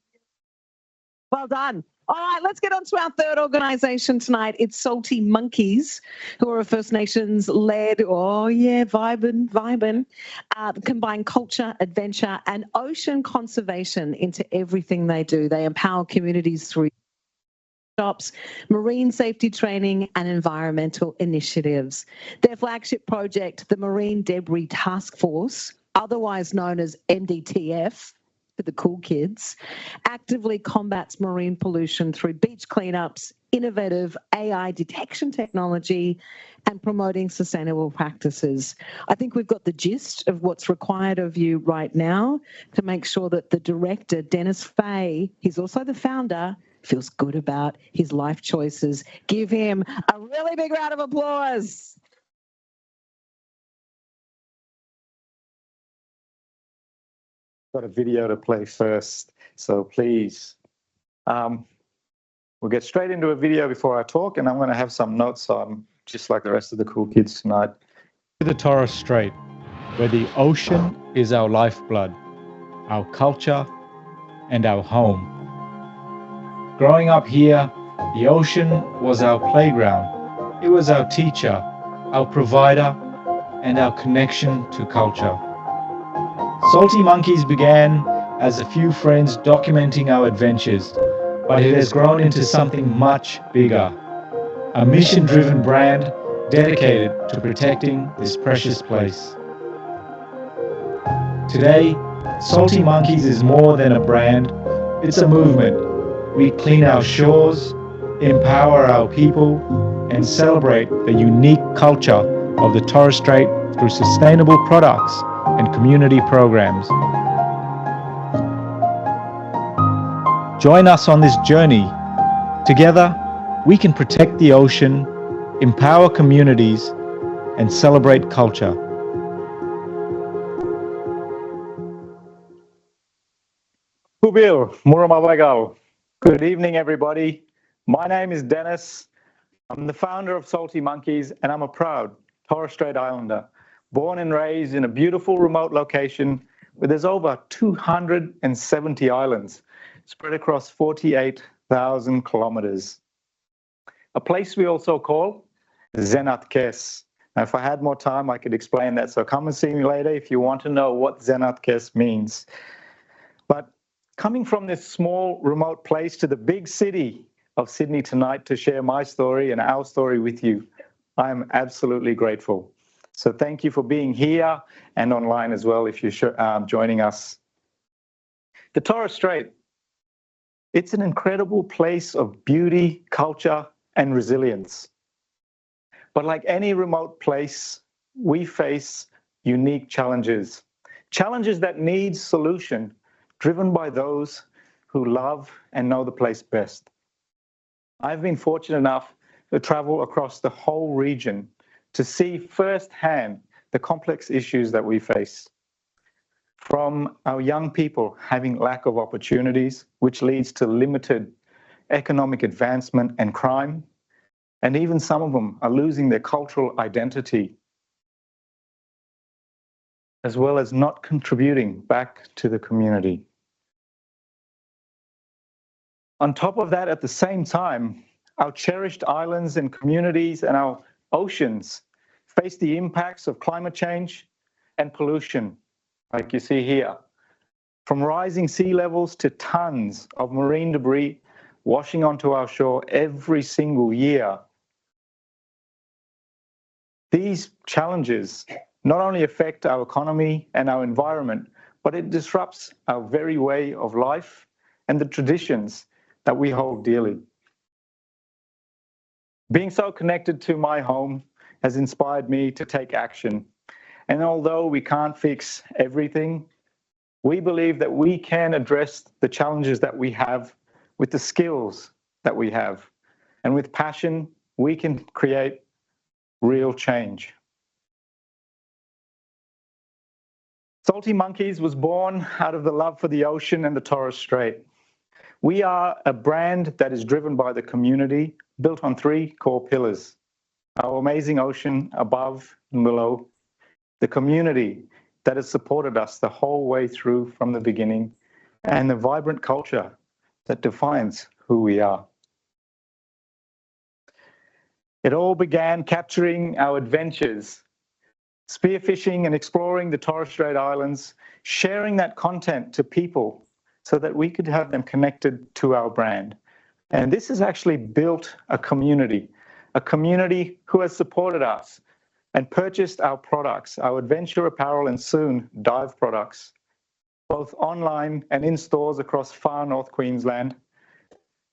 Well done. All right, let's get on to our third organisation tonight. It's Salty Monkeys, who are a First Nations-led, vibin', combine culture, adventure and ocean conservation into everything they do. They empower communities through workshops, marine safety training and environmental initiatives. Their flagship project, the Marine Debris Task Force, otherwise known as MDTF, for the cool kids, actively combats marine pollution through beach cleanups, innovative AI detection technology, and promoting sustainable practices. I think we've got the gist of what's required of you right now to make sure that the director, Dennis Fay, he's also the founder, feels good about his life choices. Give him a really big round of applause. Got a video to play first, so please. We'll get straight into a video before I talk, and I'm going to have some notes on, just like the rest of the cool kids tonight. The Torres Strait, where the ocean is our lifeblood, our culture, and our home. Growing up here, the ocean was our playground. It was our teacher, our provider, and our connection to culture. Salty Monkeys began as a few friends documenting our adventures, but it has grown into something much bigger. A mission-driven brand dedicated to protecting this precious place. Today, Salty Monkeys is more than a brand, it's a movement. We clean our shores, empower our people, and celebrate the unique culture of the Torres Strait through sustainable products and community programs. Join us on this journey. Together, we can protect the ocean, empower communities, and celebrate culture. Kubil, Muramawagal. Good evening, everybody. My name is Dennis. I'm the founder of Salty Monkeys, and I'm a proud Torres Strait Islander, born and raised in a beautiful remote location where there's over 270 islands spread across 48,000 kilometers. A place we also call Zenat Kes. Now, if I had more time, I could explain that. So come and see me later if you want to know what Zenat Kes means. But coming from this small remote place to the big city of Sydney tonight to share my story and our story with you, I am absolutely grateful. So thank you for being here and online as well if you're joining us. The Torres Strait, it's an incredible place of beauty, culture, and resilience. But like any remote place, we face unique challenges. Challenges that need solution, driven by those who love and know the place best. I've been fortunate enough to travel across the whole region to see firsthand the complex issues that we face. From our young people having lack of opportunities, which leads to limited economic advancement and crime, and even some of them are losing their cultural identity, as well as not contributing back to the community. On top of that, at the same time, our cherished islands and communities and our oceans face the impacts of climate change and pollution, like you see here. From rising sea levels to tons of marine debris washing onto our shore every single year. These challenges not only affect our economy and our environment, but it disrupts our very way of life and the traditions that we hold dearly. Being so connected to my home has inspired me to take action. And although we can't fix everything, we believe that we can address the challenges that we have with the skills that we have. And with passion, we can create real change. Salty Monkeys was born out of the love for the ocean and the Torres Strait. We are a brand that is driven by the community, built on 3 core pillars: our amazing ocean above and below, the community that has supported us the whole way through from the beginning, and the vibrant culture that defines who we are. It all began capturing our adventures, spearfishing and exploring the Torres Strait Islands, sharing that content to people so that we could have them connected to our brand. And this has actually built a community who has supported us and purchased our products, our adventure apparel and soon dive products, both online and in stores across far North Queensland,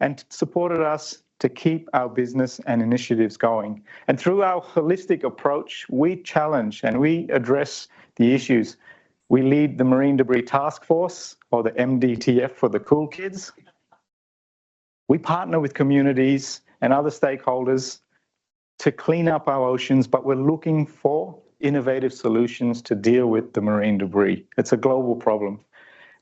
and supported us to keep our business and initiatives going. And through our holistic approach, we challenge and we address the issues. We lead the Marine Debris Task Force, or the MDTF for the cool kids. We partner with communities and other stakeholders to clean up our oceans, but we're looking for innovative solutions to deal with the marine debris. It's a global problem.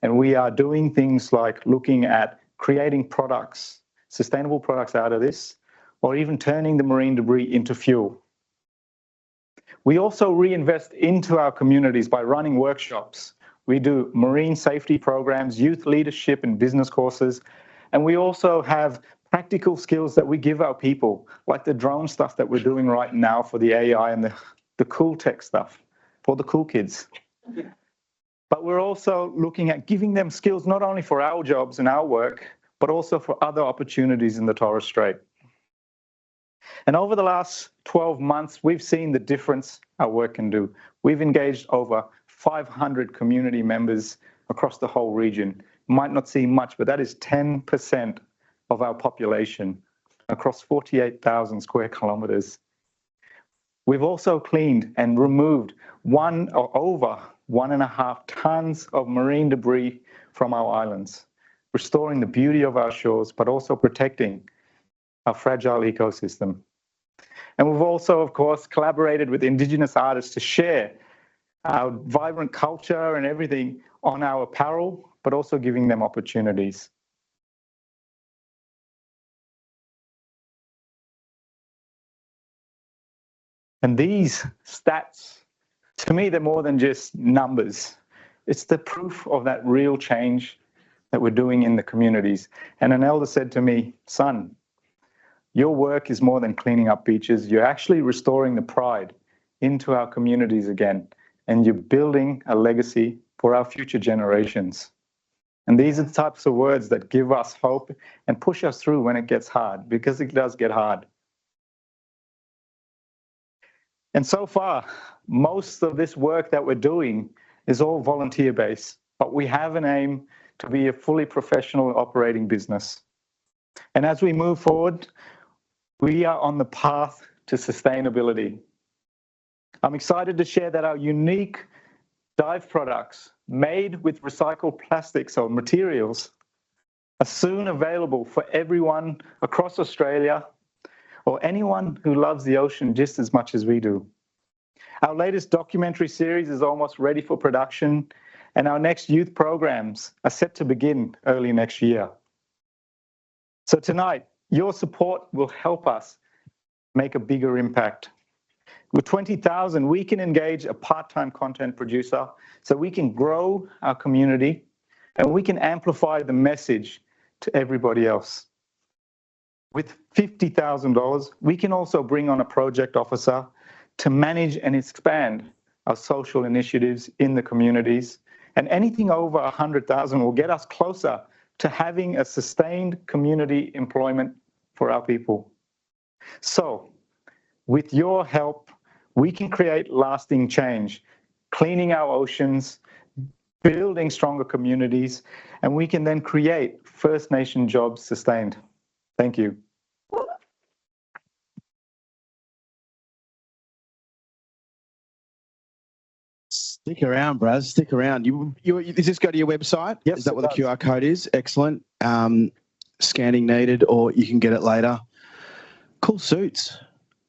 And we are doing things like looking at creating products, sustainable products out of this, or even turning the marine debris into fuel. We also reinvest into our communities by running workshops. We do marine safety programs, youth leadership and business courses, and we also have practical skills that we give our people, like the drone stuff that we're doing right now for the AI and the cool tech stuff for the cool kids. But we're also looking at giving them skills not only for our jobs and our work, but also for other opportunities in the Torres Strait. And over the last 12 months, we've seen the difference our work can do. We've engaged over 500 community members across the whole region. Might not seem much, but that is 10% of our population across 48,000 square kilometers. We've also cleaned and removed over 1.5 tons of marine debris from our islands, restoring the beauty of our shores, but also protecting our fragile ecosystem. And we've also, of course, collaborated with Indigenous artists to share our vibrant culture and everything on our apparel, but also giving them opportunities. And these stats, to me, they're more than just numbers. It's the proof of that real change that we're doing in the communities. And an elder said to me, "Son, your work is more than cleaning up beaches. You're actually restoring the pride into our communities again, and you're building a legacy for our future generations." And these are the types of words that give us hope and push us through when it gets hard, because it does get hard. And so far, most of this work that we're doing is all volunteer-based, but we have an aim to be a fully professional operating business. And as we move forward, we are on the path to sustainability. I'm excited to share that our unique dive products made with recycled plastics or materials are soon available for everyone across Australia, or anyone who loves the ocean just as much as we do. Our latest documentary series is almost ready for production, and our next youth programs are set to begin early next year. So tonight, your support will help us make a bigger impact. With 20,000, we can engage a part-time content producer so we can grow our community and we can amplify the message to everybody else. With $50,000, we can also bring on a project officer to manage and expand our social initiatives in the communities. And anything over 100,000 will get us closer to having a sustained community employment for our people. So, with your help, we can create lasting change, cleaning our oceans, building stronger communities, and we can then create First Nation jobs sustained. Thank you. Stick around, Braz. Stick around. Does this go to your website? Yes, Is that it what the does. QR code is? Excellent. Scanning needed, or you can get it later. Cool suits,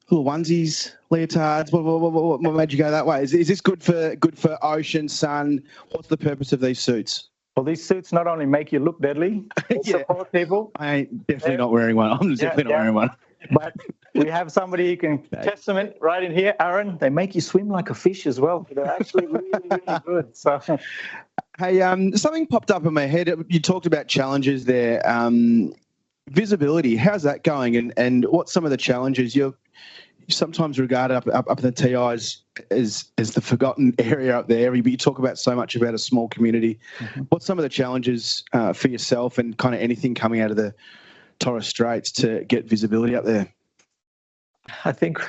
little onesies, leotards. What made you go that way? Is this good for ocean, sun? What's the purpose of these suits? Well, these suits not only make you look deadly, they Yeah. support people, I ain't definitely not wearing one. I'm definitely not wearing one. but we have somebody who can testament right in here, Aaron. They make you swim like a fish as well. They're actually really, really good. So, Hey, something popped up in my head. You talked about challenges there. Visibility, how's that going? And what's some of the challenges? You're sometimes regarded up in the TIs as the forgotten area up there. But you talk about so much about a small community. Mm-hmm. What's some of the challenges for yourself and kind of anything coming out of the Torres Straits to get visibility up there? I think,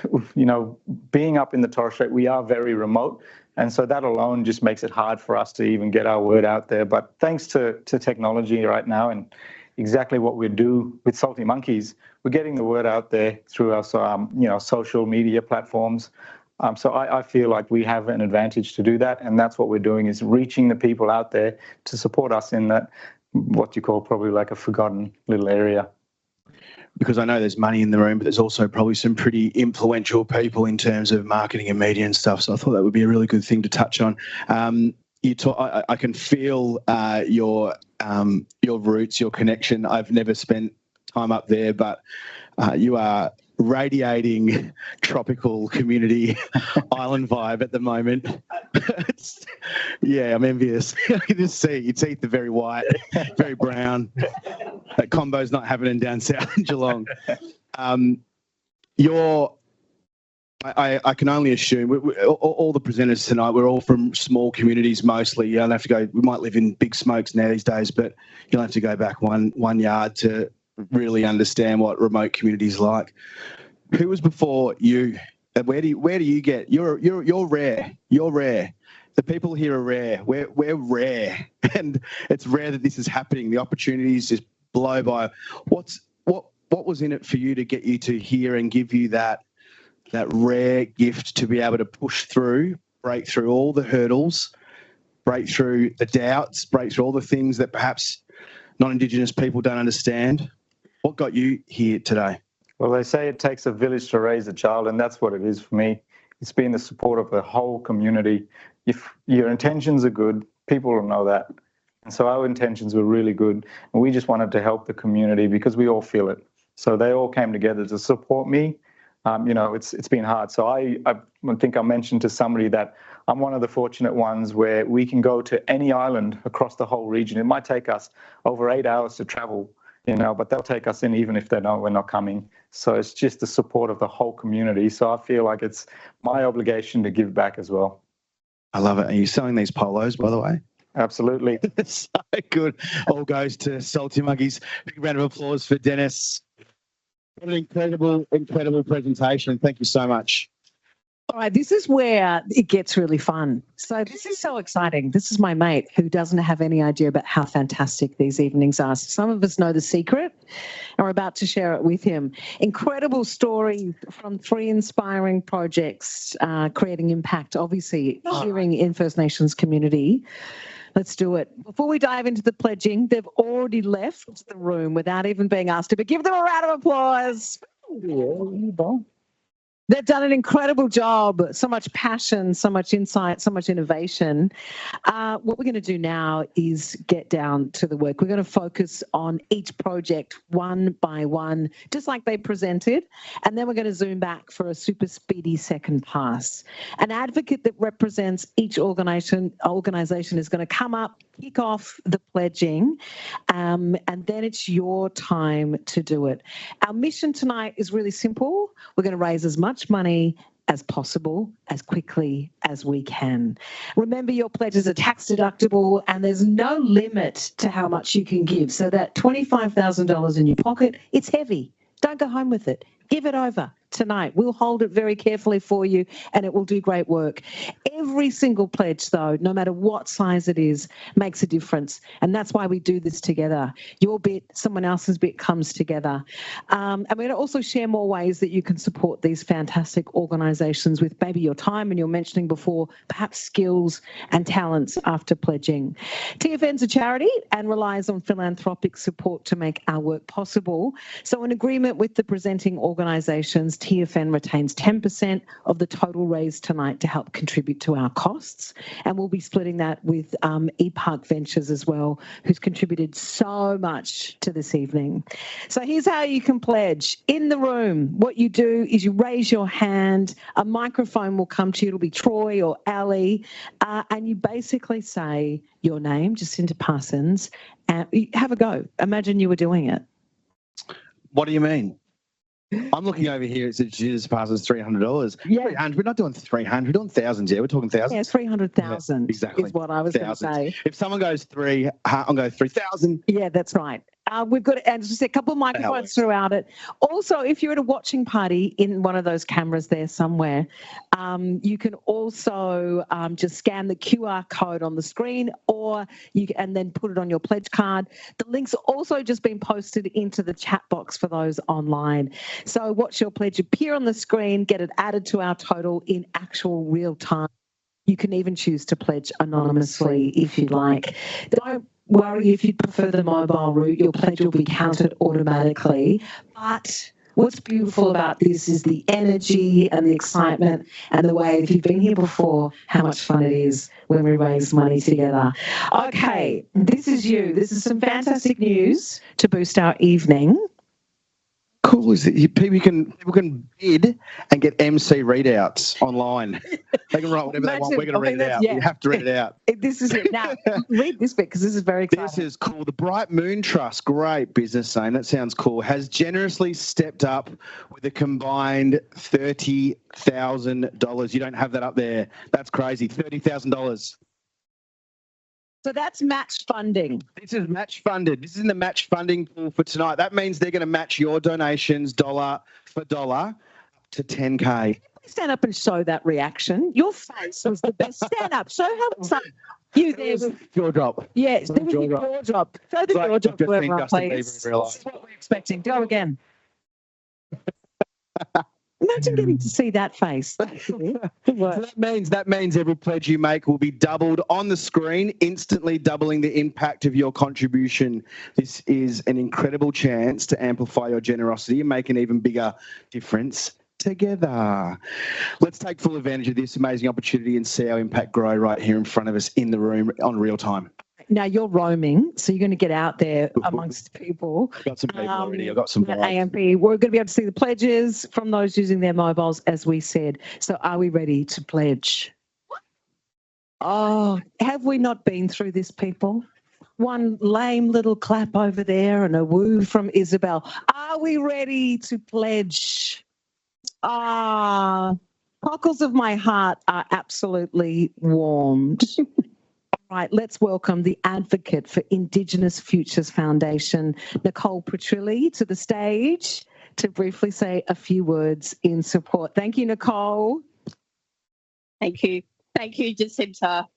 being up in the Torres Strait, we are very remote. And so that alone just makes it hard for us to even get our word out there. But thanks to technology right now and exactly what we do with Salty Monkeys, we're getting the word out there through our social media platforms. So I feel like we have an advantage to do that. And that's what we're doing, is reaching the people out there to support us in that, what you call probably like a forgotten little area. Because I know there's money in the room, but there's also probably some pretty influential people in terms of marketing and media and stuff. So I thought that would be a really good thing to touch on. I can feel your roots, your connection. I've never spent time up there, but you are radiating tropical community island vibe at the moment. I'm envious. You can just see your teeth are very white, very brown. That combo's not happening down south in Geelong. I can only assume all the presenters tonight, we're all from small communities mostly. You don't have to go. We might live in big smokes now these days, but you'll have to go back one yard to really understand what remote communities like. Who was before you? Where do you get? You're rare. You're rare. The people here are rare. We're rare, and it's rare that this is happening. The opportunities just blow by. What was in it for you to get you to here and give you that rare gift to be able to push through, break through all the hurdles, break through the doubts, break through all the things that perhaps non-Indigenous people don't understand? What got you here today? Well, they say it takes a village to raise a child, and that's what it is for me. It's been the support of the whole community. If your intentions are good, people will know that. And so our intentions were really good, and we just wanted to help the community because we all feel it. So they all came together to support me. It's been hard. So I think I mentioned to somebody that I'm one of the fortunate ones where we can go to any island across the whole region. It might take us over 8 hours to travel, but they'll take us in even if they know we're not coming. So it's just the support of the whole community. So I feel like it's my obligation to give back as well. I love it. Are you selling these polos, by the way? Absolutely. So good. All goes to Salty Monkeys. Big round of applause for Dennis. What an incredible presentation. Thank you so much. All right, this is where it gets really fun. So this is so exciting. This is my mate who doesn't have any idea about how fantastic these evenings are. So some of us know the secret and we're about to share it with him. Incredible stories from 3 inspiring projects, creating impact, obviously, hearing in First Nations community. Let's do it. Before we dive into the pledging, they've already left the room without even being asked to, but give them a round of applause. They've done an incredible job. So much passion, so much insight, so much innovation. What we're going to do now is get down to the work. We're going to focus on each project one by one, just like they presented. And then we're going to zoom back for a super speedy second pass. An advocate that represents each organisation is going to come up, kick off the pledging, and then it's your time to do it. Our mission tonight is really simple. We're going to raise as much money as possible, as quickly as we can. Remember, your pledges are tax deductible and there's no limit to how much you can give. So that $25,000 in your pocket, it's heavy. Don't go home with it. give it over tonight. We'll hold it very carefully for you and it will do great work. Every single pledge, though, no matter what size it is, makes a difference. And that's why we do this together. Your bit, someone else's bit comes together. And we're going to also share more ways that you can support these fantastic organisations with maybe your time, and you're mentioning before, perhaps skills and talents after pledging. TFN's a charity and relies on philanthropic support to make our work possible. So in agreement with the presenting organisations, TFN retains 10% of the total raised tonight to help contribute to our costs. And we'll be splitting that with ePark Ventures as well, who's contributed so much to this evening. So here's how you can pledge. In the room, what you do is you raise your hand, a microphone will come to you, it'll be Troy or Ali, and you basically say your name, Jacinta Parsons, and have a go. Imagine you were doing it. What do you mean? I'm looking over here. It says Jesus passes $300. Yeah. 300. We're not doing 300. We're doing thousands. Yeah, we're talking thousands. Yeah, 300,000 Yeah, exactly. is what I was going to say. If someone goes 3, I'll go 3,000. Yeah, that's right. We've got, and just a couple of microphones throughout it. Also, if you're at a watching party in one of those cameras there somewhere, you can also just scan the QR code on the screen, or and then put it on your pledge card. The link's also just been posted into the chat box for those online. So watch your pledge appear on the screen, get it added to our total in actual real time. You can even choose to pledge anonymously if you'd like. Don't worry if you prefer the mobile route, your pledge will be counted automatically. But what's beautiful about this is the energy and the excitement and the way, if you've been here before, how much fun it is when we raise money together. Okay, this is you. This is some fantastic news to boost our evening. Cool is that people can bid and get MC readouts online. They can write whatever they want. We're going to read it out. You have to read it out. This is it. Now, read this bit because this is very exciting. This is cool. The Bright Moon Trust, great business name. That sounds cool. Has generously stepped up with a combined $30,000. You don't have that up there. That's crazy. $30,000. So that's match funding. This is match funded. This is in the match funding pool for tonight. That means they're going to match your donations dollar for dollar to 10K. Stand up and show that reaction. Your face was the best. Stand up. Show how excited you there. Jaw drop. Yes, there was a jaw drop. Show the jaw drop, whoever, please. This is what we're expecting. Go again. Imagine getting to see that face. So that means every pledge you make will be doubled on the screen, instantly doubling the impact of your contribution. This is an incredible chance to amplify your generosity and make an even bigger difference together. Let's take full advantage of this amazing opportunity and see our impact grow right here in front of us in the room on real time. Now you're roaming, so you're going to get out there amongst people. I've got some people already. I've got some AMP. We're going to be able to see the pledges from those using their mobiles, as we said. So are we ready to pledge? Oh, have we not been through this, people? One lame little clap over there and a woo from Isabel. Are we ready to pledge? Cockles of my heart are absolutely warmed. Right, let's welcome the advocate for Indigenous Futures Foundation, Nicole Petrilli, to the stage to briefly say a few words in support. Thank you, Nicole. Thank you. Thank you, Jacinta.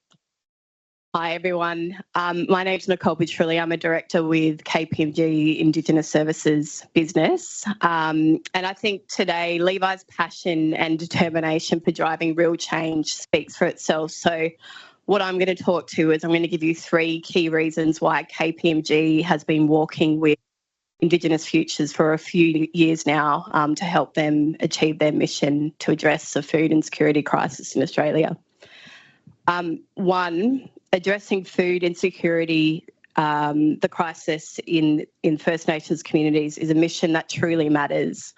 Hi, everyone. My name's Nicole Petrilli. I'm a director with KPMG Indigenous Services Business. And I think today Levi's passion and determination for driving real change speaks for itself. So what I'm going to talk to is I'm going to give you 3 key reasons why KPMG has been working with Indigenous Futures for a few years now to help them achieve their mission to address the food insecurity crisis in Australia. 1, addressing food insecurity, the crisis in First Nations communities is a mission that truly matters.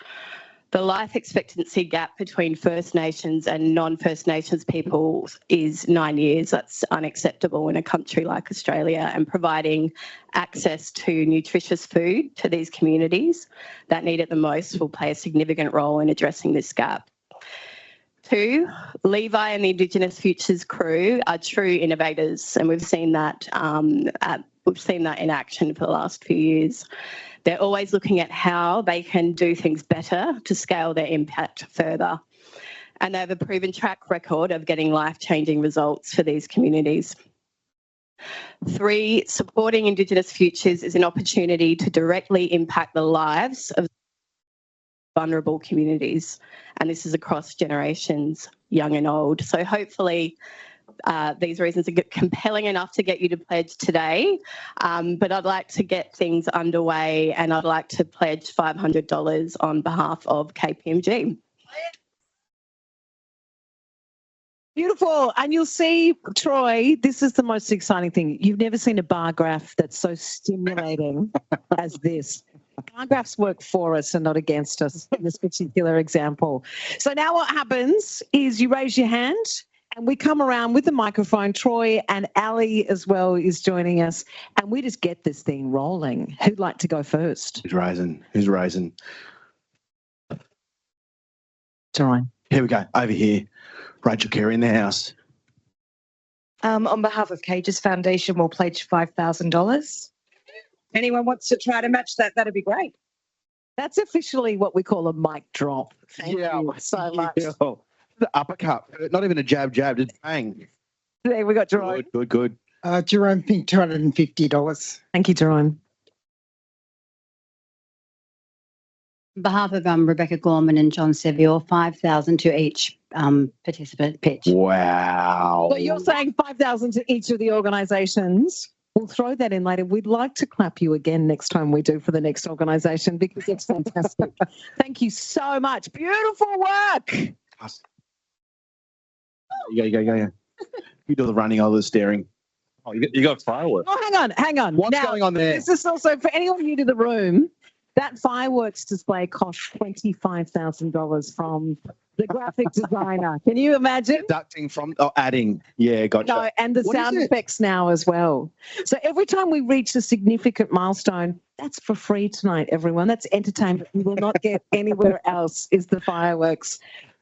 The life expectancy gap between First Nations and non-First Nations people is 9 years. That's unacceptable in a country like Australia, and providing access to nutritious food to these communities that need it the most will play a significant role in addressing this gap. 2, Levi and the Indigenous Futures crew are true innovators, and we've seen that in action for the last few years. They're always looking at how they can do things better to scale their impact further. And they have a proven track record of getting life-changing results for these communities. 3, supporting Indigenous futures is an opportunity to directly impact the lives of vulnerable communities. And this is across generations, young and old. So hopefully these reasons are compelling enough to get you to pledge today. But I'd like to get things underway, and I'd like to pledge $500 on behalf of KPMG. Beautiful. And you'll see, Troy, this is the most exciting thing. You've never seen a bar graph that's so stimulating as this. Bar graphs work for us and not against us in this particular example. So now what happens is you raise your hand and we come around with the microphone. Troy and Ali as well is joining us, and we just get this thing rolling. Who'd like to go first? Who's raising? Who's raising? Troy. Here we go. Over here. Rachel Carey in the house. On behalf of Cages Foundation, we'll pledge $5,000. Anyone wants to try to match that, that'd be great. That's officially what we call a mic drop. Thank you so much. The uppercut. Not even a jab, just bang. There we got Jerome. Good. Jerome Pink, $250. Thank you, Jerome. On behalf of Rebecca Gorman and John Sevior, $5,000 to each participant pitch. Wow. So you're saying 5,000 to each of the organisations. We'll throw that in later. We'd like to clap you again next time we do for the next organisation, because it's fantastic. Thank you so much. Beautiful work. You go. You do the running, I'll do the staring. Oh, you got fireworks. Oh, hang on. What's Now, going on there? This is also, for anyone new to the room, that fireworks display cost $25,000 from the graphic designer. Can you imagine? Deducting from, adding. Yeah, gotcha. No, and the What sound is it? effects now as well. So every time we reach a significant milestone, that's for free tonight, everyone. That's entertainment you will not get anywhere else, is the fireworks.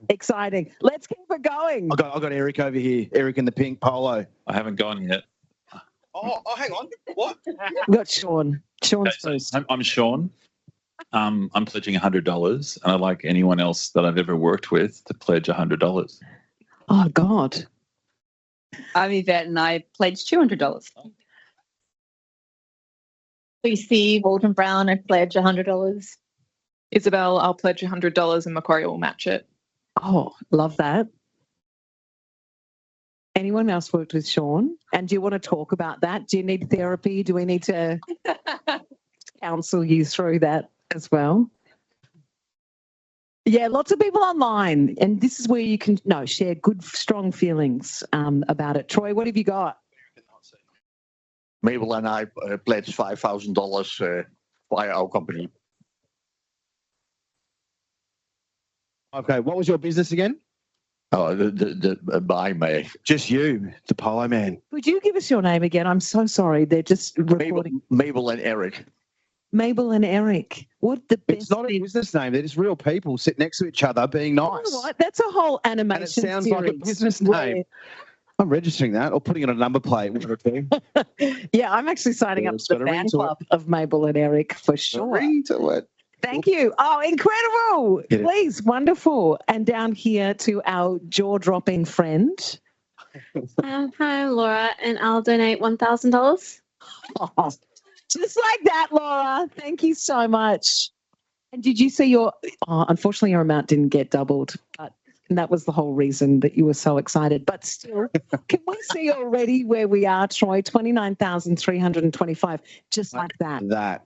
Exciting. Let's keep it going. I got Eric over here. Eric in the pink polo. I haven't gone yet. Oh, hang on. What? We've got Sean. Sean's first. I'm Sean. I'm pledging $100, and I'd like anyone else that I've ever worked with to pledge $100. Oh, God. I'm Yvette and I pledged $200. Lucy Walton Brown, I pledge $100. Isabel, I'll pledge $100 and Macquarie will match it. Oh, love that. Anyone else worked with Sean? And do you want to talk about that? Do you need therapy? Do we need to counsel you through that as well? Yeah, lots of people online, and this is where you can share good, strong feelings about it. Troy, what have you got? Mabel and I pledged $5,000 via our company. Okay, what was your business again? Oh, by me. Just you, the polo man. Would you give us your name again? I'm so sorry. They're just recording. Mabel and Eric. Mabel and Eric. What the best? It's not a business name. They're just real people sit next to each other being nice. You know what? That's a whole animation And it sounds like a series business where- name. I'm registering that or putting it on a number plate. One or two. Yeah, I'm actually signing up It's to got the a ring fan to it. club of Mabel and Eric for sure. Ring to it. Thank you. Oh, incredible. Get it. Please, wonderful. And down here to our jaw-dropping friend. Hi, I'm Laura, and I'll donate $1,000. Oh, just like that, Laura. Thank you so much. And did you see your, unfortunately your amount didn't get doubled, but that was the whole reason that you were so excited. But still, can we see already where we are, Troy? 29,325, just like that. That.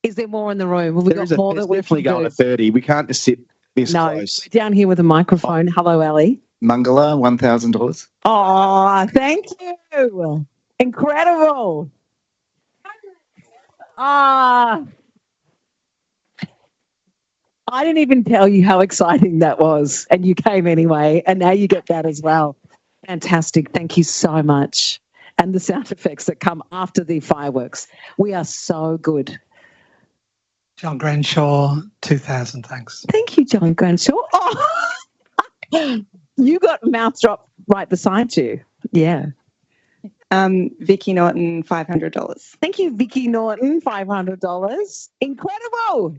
Is there more in the room? Have we got more that we definitely can going do? to 30. We can't just sit this No, close. we're down here with a microphone. Hello, Ali. Mangala, $1,000. Oh, thank you. Incredible. I didn't even tell you how exciting that was, and you came anyway, and now you get that as well. Fantastic. Thank you so much. And the sound effects that come after the fireworks. We are so good. John Granshaw, 2,000, thanks. Thank you, John Granshaw. Oh. You got mouth drop right beside you. Yeah. Vicky Norton, $500. Thank you, Vicky Norton, $500. Incredible.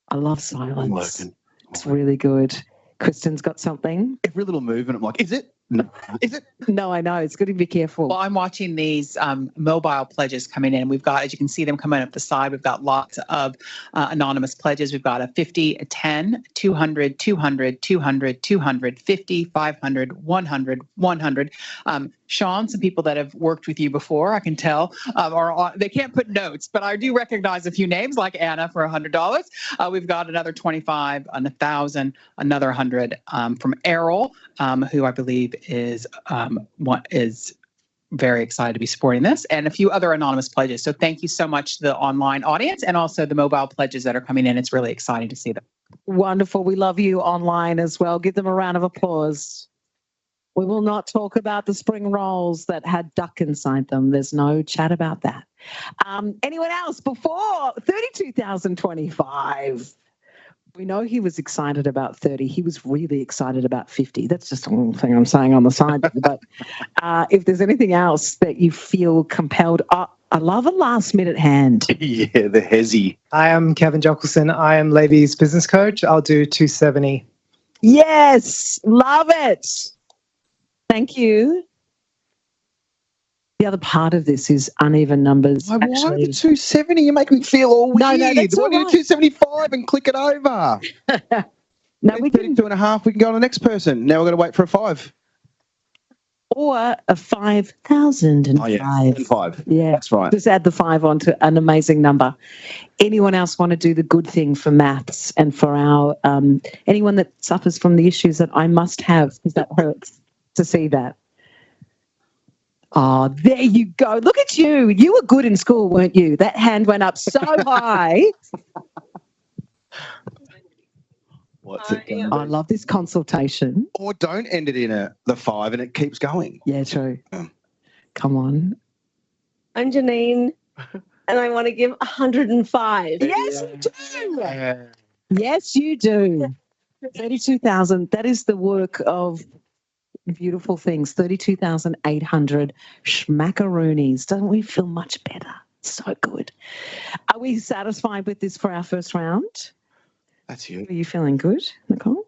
I love silence. It's really good. Kristen's got something. Every little movement, I'm like, is it? No. Is it? No, I know. It's good to be careful. Well, I'm watching these mobile pledges coming in. We've got, as you can see them coming up the side, we've got lots of anonymous pledges. We've got a 50, a 10, 200, 200, 200, 200, 50, 500, 100, 100. Sean, some people that have worked with you before, I can tell, they can't put notes, but I do recognize a few names like Anna for $100. We've got another 25, and 1,000, another 100 from Errol, who I believe is very excited to be supporting this, and a few other anonymous pledges. So thank you so much to the online audience and also the mobile pledges that are coming in. It's really exciting to see them. Wonderful. We love you online as well. Give them a round of applause. We will not talk about the spring rolls that had duck inside them. There's no chat about that. Anyone else before 32,025? We know he was excited about 30. He was really excited about 50. That's just one thing I'm saying on the side. But if there's anything else that you feel compelled, I love a last minute hand. Yeah, the hezzy. I am Kevin Jockelson. I am Ladies Business Coach. I'll do 270. Yes, love it. Thank you. The other part of this is uneven numbers. Why the 270? You make me feel all weird. No, that's Why all do right. 275 and click it over? No, we can 32.5. We can go on the next person. Now we're going to wait for a 5. Or a 5,005. Oh yeah, and 5. Yeah, that's right. Just add the 5 onto an amazing number. Anyone else want to do the good thing for maths and for our anyone that suffers from the issues that I must have, because that hurts to see that. Oh, there you go. Look at you. You were good in school, weren't you? That hand went up so high. What's it going I love this consultation. Or don't end it in the 5 and it keeps going. Yeah, true. Come on. I'm Janine, and I want to give 105. Yes, you do. Yes, you do. 32,000. That is the work of beautiful things. 32,800 schmackaroonies. Doesn't we feel much better? So good. Are we satisfied with this for our first round? That's you. Are you feeling good, Nicole?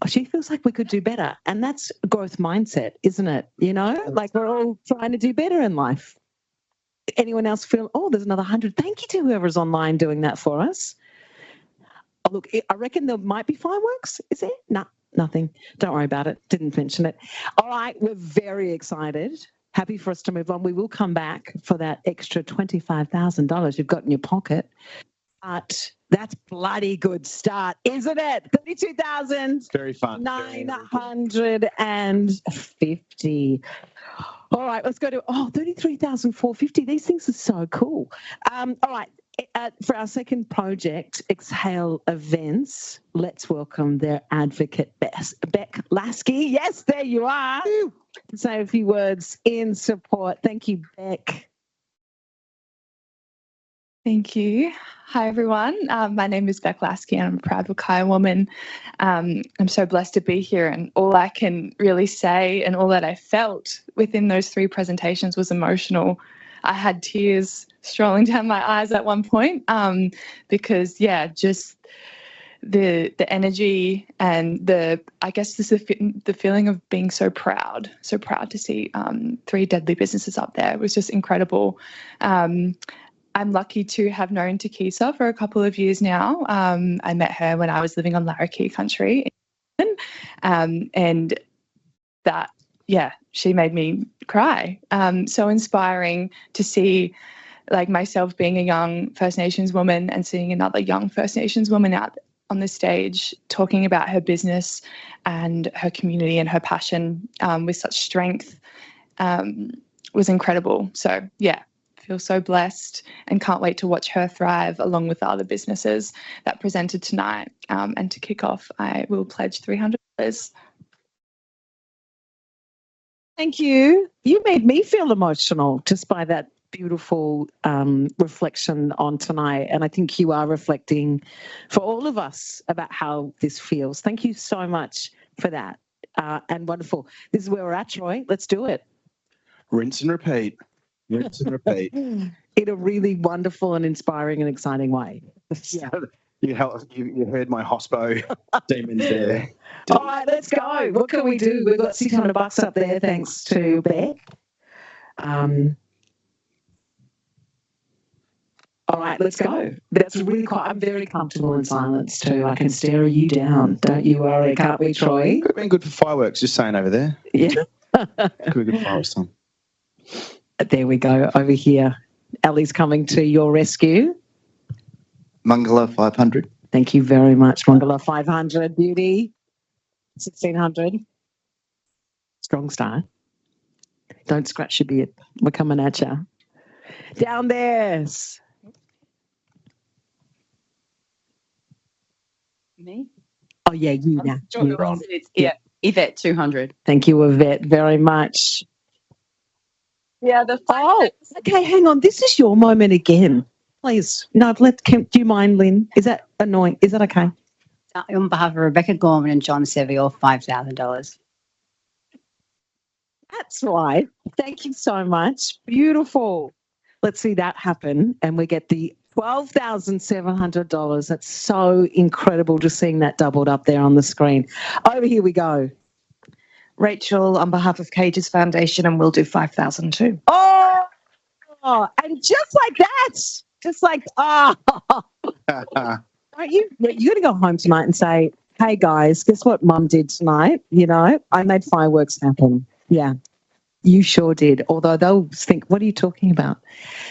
Oh, she feels like we could do better. And that's a growth mindset, isn't it? You know, like we're all trying to do better in life. Anyone else feel, oh, there's another 100. Thank you to whoever's online doing that for us. Oh, look, I reckon there might be fireworks. Is there? No, nothing. Don't worry about it. Didn't mention it. All right, we're very excited. Happy for us to move on. We will come back for that extra $25,000 you've got in your pocket. But that's bloody good start, isn't it? 32,000. Very fun. 950. All right, let's go to 33,450. These things are so cool. All right, for our second project, Exhale Events, let's welcome their advocate, Beck Lasky. Yes, there you are. Say a few words in support. Thank you, Beck. Thank you. Hi, everyone. My name is Beck Lasky, and I'm a proud Wakaya woman. I'm so blessed to be here, and all I can really say and all that I felt within those 3 presentations was emotional. I had tears strolling down my eyes at one point because, yeah, just the energy and the feeling of being so proud to see 3 deadly businesses up there. It was just incredible. I'm lucky to have known Takisa for a couple of years now. I met her when I was living on Larrakia country. And that, yeah, she made me cry. So inspiring to see like myself being a young First Nations woman and seeing another young First Nations woman out on the stage talking about her business and her community and her passion with such strength was incredible. So, yeah. Feel so blessed and can't wait to watch her thrive along with the other businesses that presented tonight. And to kick off, I will pledge $300. Thank you. You made me feel emotional just by that beautiful reflection on tonight. And I think you are reflecting for all of us about how this feels. Thank you so much for that. And wonderful. This is where we're at, Troy. Let's do it. Rinse and repeat. Rinse and repeat. In a really wonderful and inspiring and exciting way. Yeah. You heard my hospo demons there. All right, let's go. What can we do? We've got $600 up there, thanks to Beck. All right, let's go. That's really quite. I'm very comfortable in silence too. I can stare you down. Don't you worry, can't we, Troy? Could have been good for fireworks, just saying over there. Yeah. Could be good for fireworks time. There we go. Over here, Ellie's coming to your rescue. Mangala 500. Thank you very much, Mongala. 500, Beauty. 1,600. Strong start. Don't scratch your beard. We're coming at you. Down there. Me? Oh, yeah, you now. You. It's Yvette 200. Thank you, Yvette, very much. Yeah, the Oh, okay, hang on. This is your moment again. Please. No, do you mind, Lynn? Is that annoying? Is that okay? On behalf of Rebecca Gorman and John Sevior, $5,000. That's right. Thank you so much. Beautiful. Let's see that happen. And we get the $12,700. That's so incredible just seeing that doubled up there on the screen. Over here we go. Rachel, on behalf of Cages Foundation, and we'll do 5,000 too. Oh, and just like that, just like, right, you got to go home tonight and say, hey, guys, guess what Mum did tonight? You know, I made fireworks happen. Yeah, you sure did. Although they'll think, what are you talking about?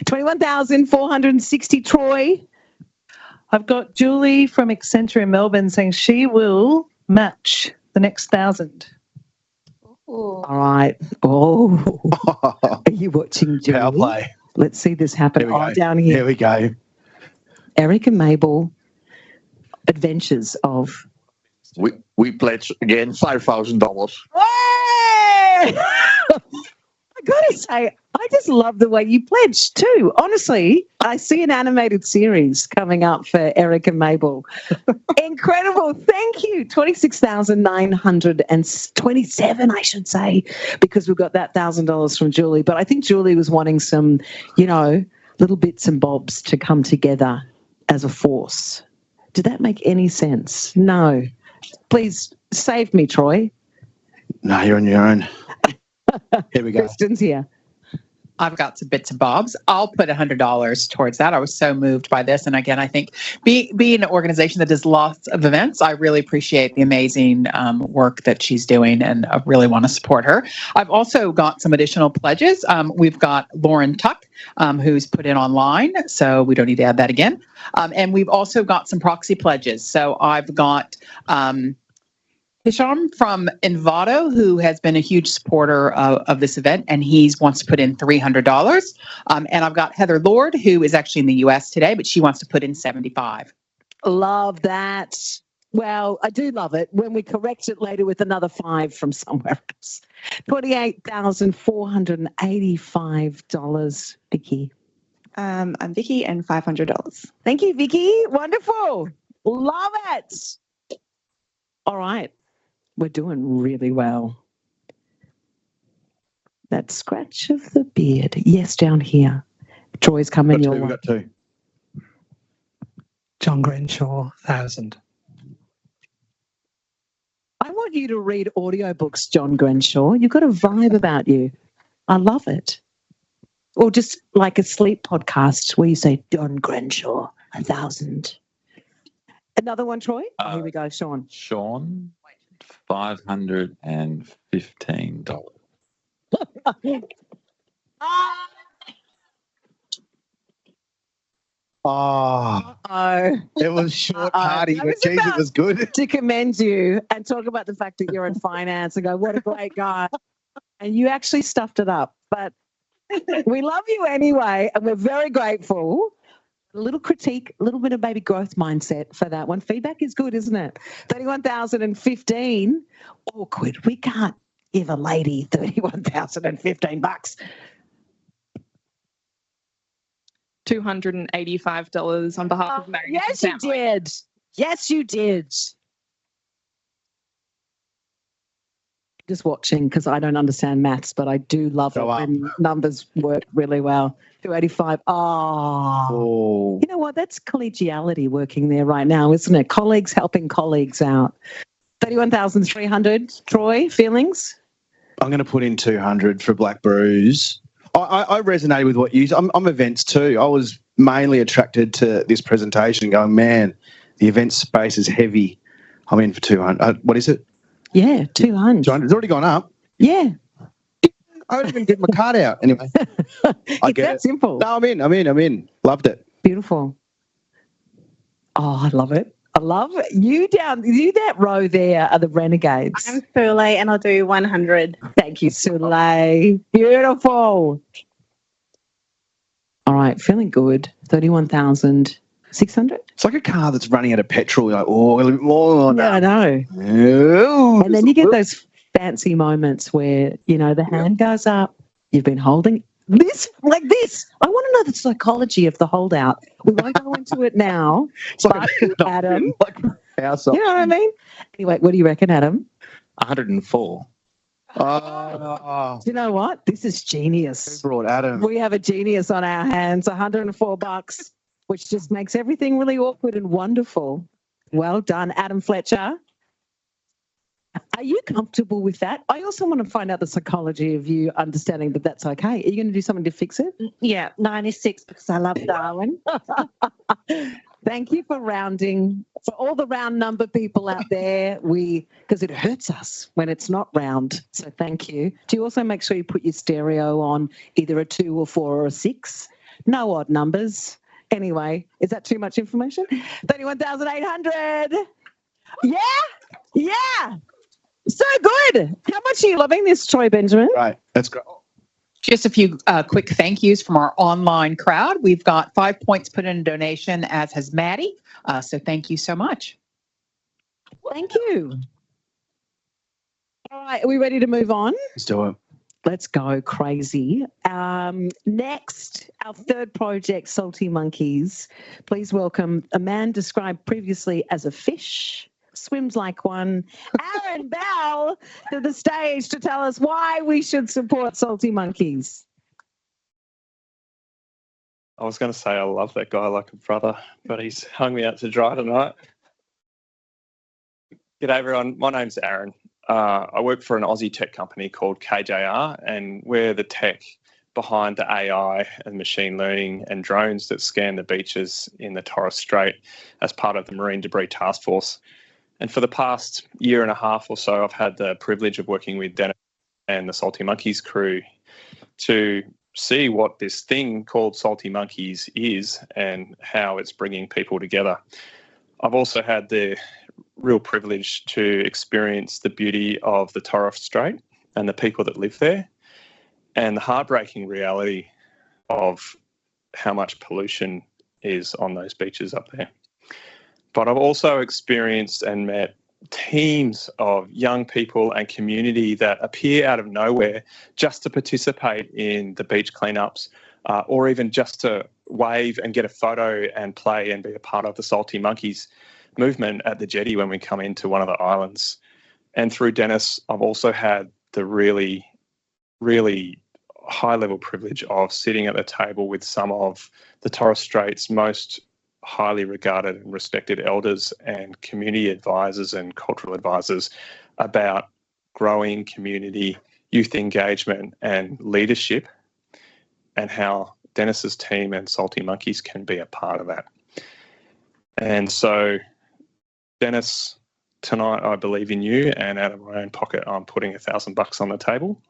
21,460, Troy. I've got Julie from Accenture in Melbourne saying she will match the next 1,000. All right. Oh, are you watching, Julie? Power play. Let's see this happen. Oh, down here. Here we go. Eric and Mabel, Adventures of. We pledge again $5,000. I gotta say, I just love the way you pledged too. Honestly, I see an animated series coming up for Eric and Mabel. Incredible. Thank you. 26,927, I should say, because we've got that $1,000 from Julie. But I think Julie was wanting some, little bits and bobs to come together as a force. Did that make any sense? No. Please save me, Troy. No, you're on your own. Here we go. Kristen's here. I've got some bits and bobs. I'll put $100 towards that. I was so moved by this. And again, I think being an organization that does lots of events, I really appreciate the amazing work that she's doing, and I really want to support her. I've also got some additional pledges. We've got Lauren Tuck, who's put in online, so we don't need to add that again. And we've also got some proxy pledges. So I've got Hisham from Envato, who has been a huge supporter of this event, and he wants to put in $300. And I've got Heather Lord, who is actually in the US today, but she wants to put in $75. Love that. Well, I do love it when we correct it later with another 5 from somewhere else. $28,485, Vicky. I'm Vicky, and $500. Thank you, Vicky. Wonderful. Love it. All right. We're doing really well. That scratch of the beard. Yes, down here. Troy's coming your way. We've got 2. John Grenshaw, 1,000. I want you to read audiobooks, John Grenshaw. You've got a vibe about you. I love it. Or just like a sleep podcast where you say, John Grenshaw, 1,000. Another one, Troy? Here we go, Sean. Sean, $515. Oh, it was short party, but geez, it was good. To commend you and talk about the fact that you're in finance and go, what a great guy. And you actually stuffed it up. But we love you anyway, and we're very grateful. A little critique, a little bit of maybe growth mindset for that one. Feedback is good, isn't it? 31,015. Awkward. We can't give a lady $31,015. $285 on behalf of Married Yes, you did. Yes, you did. Just watching because I don't understand maths, but I do love it when numbers work really well. 285. Oh, you know what? That's collegiality working there right now, isn't it? Colleagues helping colleagues out. 31,300. Troy, feelings? I'm going to put in 200 for Black Brews. I resonated with what you. I'm events too. I was mainly attracted to this presentation, going, man, the event space is heavy. I'm in for 200. What is it? Yeah, 200. 200. It's already gone up. Yeah. I don't even get my card out. Anyway, It's that simple. No, I'm in. Loved it. Beautiful. Oh, I love it. I love it. You that row there are the renegades. I'm Sule and I'll do 100. Thank you, Sule. Beautiful. All right, feeling good. 31,600. It's like a car that's running out of petrol. You're like, oh, a little bit more. Yeah, I know. Oh, and then you get those fancy moments where, the hand goes up. You've been holding this like this. I want to know the psychology of the holdout. We won't go into it now. But Adam, you know what I mean? Anyway, what do you reckon, Adam? 104. Oh. Do you know what? This is genius. Who brought Adam? We have a genius on our hands. $104, which just makes everything really awkward and wonderful. Well done, Adam Fletcher. Are you comfortable with that? I also want to find out the psychology of you understanding that that's okay. Are you going to do something to fix it? Yeah, 96 because I love Darwin. Thank you for rounding. For all the round number people out there, because it hurts us when it's not round. So thank you. Do you also make sure you put your stereo on either a 2 or 4 or a 6? No odd numbers. Anyway, is that too much information? 31,800. Yeah. So good. How much are you loving this, Troy Benjamin? Right. That's great. Just a few quick thank yous from our online crowd. We've got 5 points put in a donation, as has Maddie. So thank you so much. Thank you. All right, are we ready to move on? Let's do it. Let's go crazy. Next, our third project, Salty Monkeys. Please welcome a man described previously as a fish, swims like one, Aaron Bell, to the stage to tell us why we should support Salty Monkeys. I was going to say I love that guy like a brother, but he's hung me out to dry tonight. G'day everyone, my name's Aaron. I work for an Aussie tech company called KJR, and we're the tech behind the AI and machine learning and drones that scan the beaches in the Torres Strait as part of the Marine Debris Task Force. And for the past year and a half or so, I've had the privilege of working with Dennis and the Salty Monkeys crew to see what this thing called Salty Monkeys is and how it's bringing people together. I've also had the real privilege to experience the beauty of the Torres Strait and the people that live there, and the heartbreaking reality of how much pollution is on those beaches up there. But I've also experienced and met teams of young people and community that appear out of nowhere just to participate in the beach cleanups, or even just to wave and get a photo and play and be a part of the Salty Monkeys movement at the jetty when we come into one of the islands. And through Dennis, I've also had the really, really high-level privilege of sitting at the table with some of the Torres Strait's most highly regarded and respected elders and community advisors and cultural advisors about growing community, youth engagement and leadership, and how Dennis's team and Salty Monkeys can be a part of that. And so, Dennis, tonight I believe in you, and out of my own pocket I'm putting $1,000 on the table.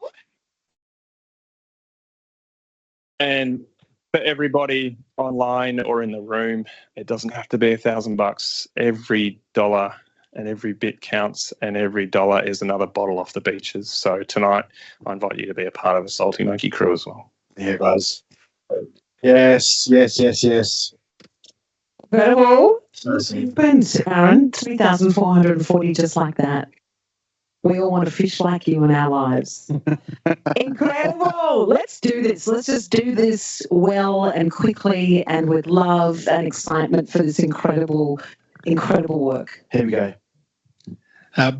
And for everybody online or in the room, it doesn't have to be $1,000. Every dollar and every bit counts, and every dollar is another bottle off the beaches. So tonight, I invite you to be a part of the Salty Monkey crew as well. Yeah, guys. Yes. Incredible. Thanks, Aaron. 3,440, just like that. We all want a fish like you in our lives. Incredible. Let's do this. Let's just do this well and quickly and with love and excitement for this incredible, incredible work. Here we go.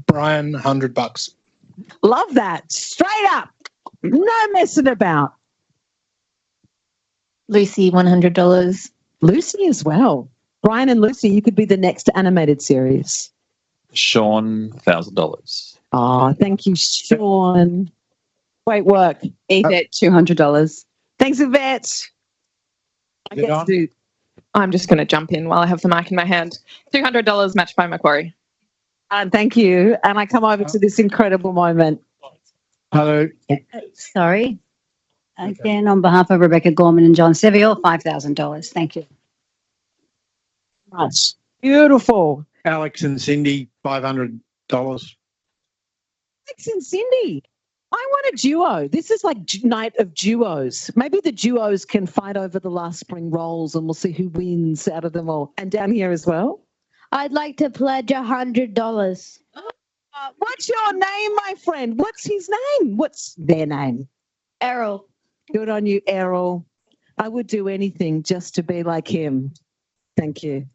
Brian, $100. Love that. Straight up. No messing about. Lucy, $100. Lucy as well. Brian and Lucy, you could be the next animated series. Sean, $1,000. Oh, thank you, Sean. Great work. Yvette, $200. Thanks, Yvette. I get to do. I'm just going to jump in while I have the mic in my hand. $200 matched by Macquarie. Thank you. And I come over to this incredible moment. Hello. Sorry. Again, on behalf of Rebecca Gorman and John Sevior, $5,000. Thank you. Much. Beautiful. Alex and Cindy, $500. Alex and Cindy. I want a duo. This is like night of duos. Maybe the duos can fight over the last spring rolls and we'll see who wins out of them all. And down here as well. I'd like to pledge $100. What's your name, my friend? What's his name? What's their name? Errol. Good on you, Errol. I would do anything just to be like him. Thank you.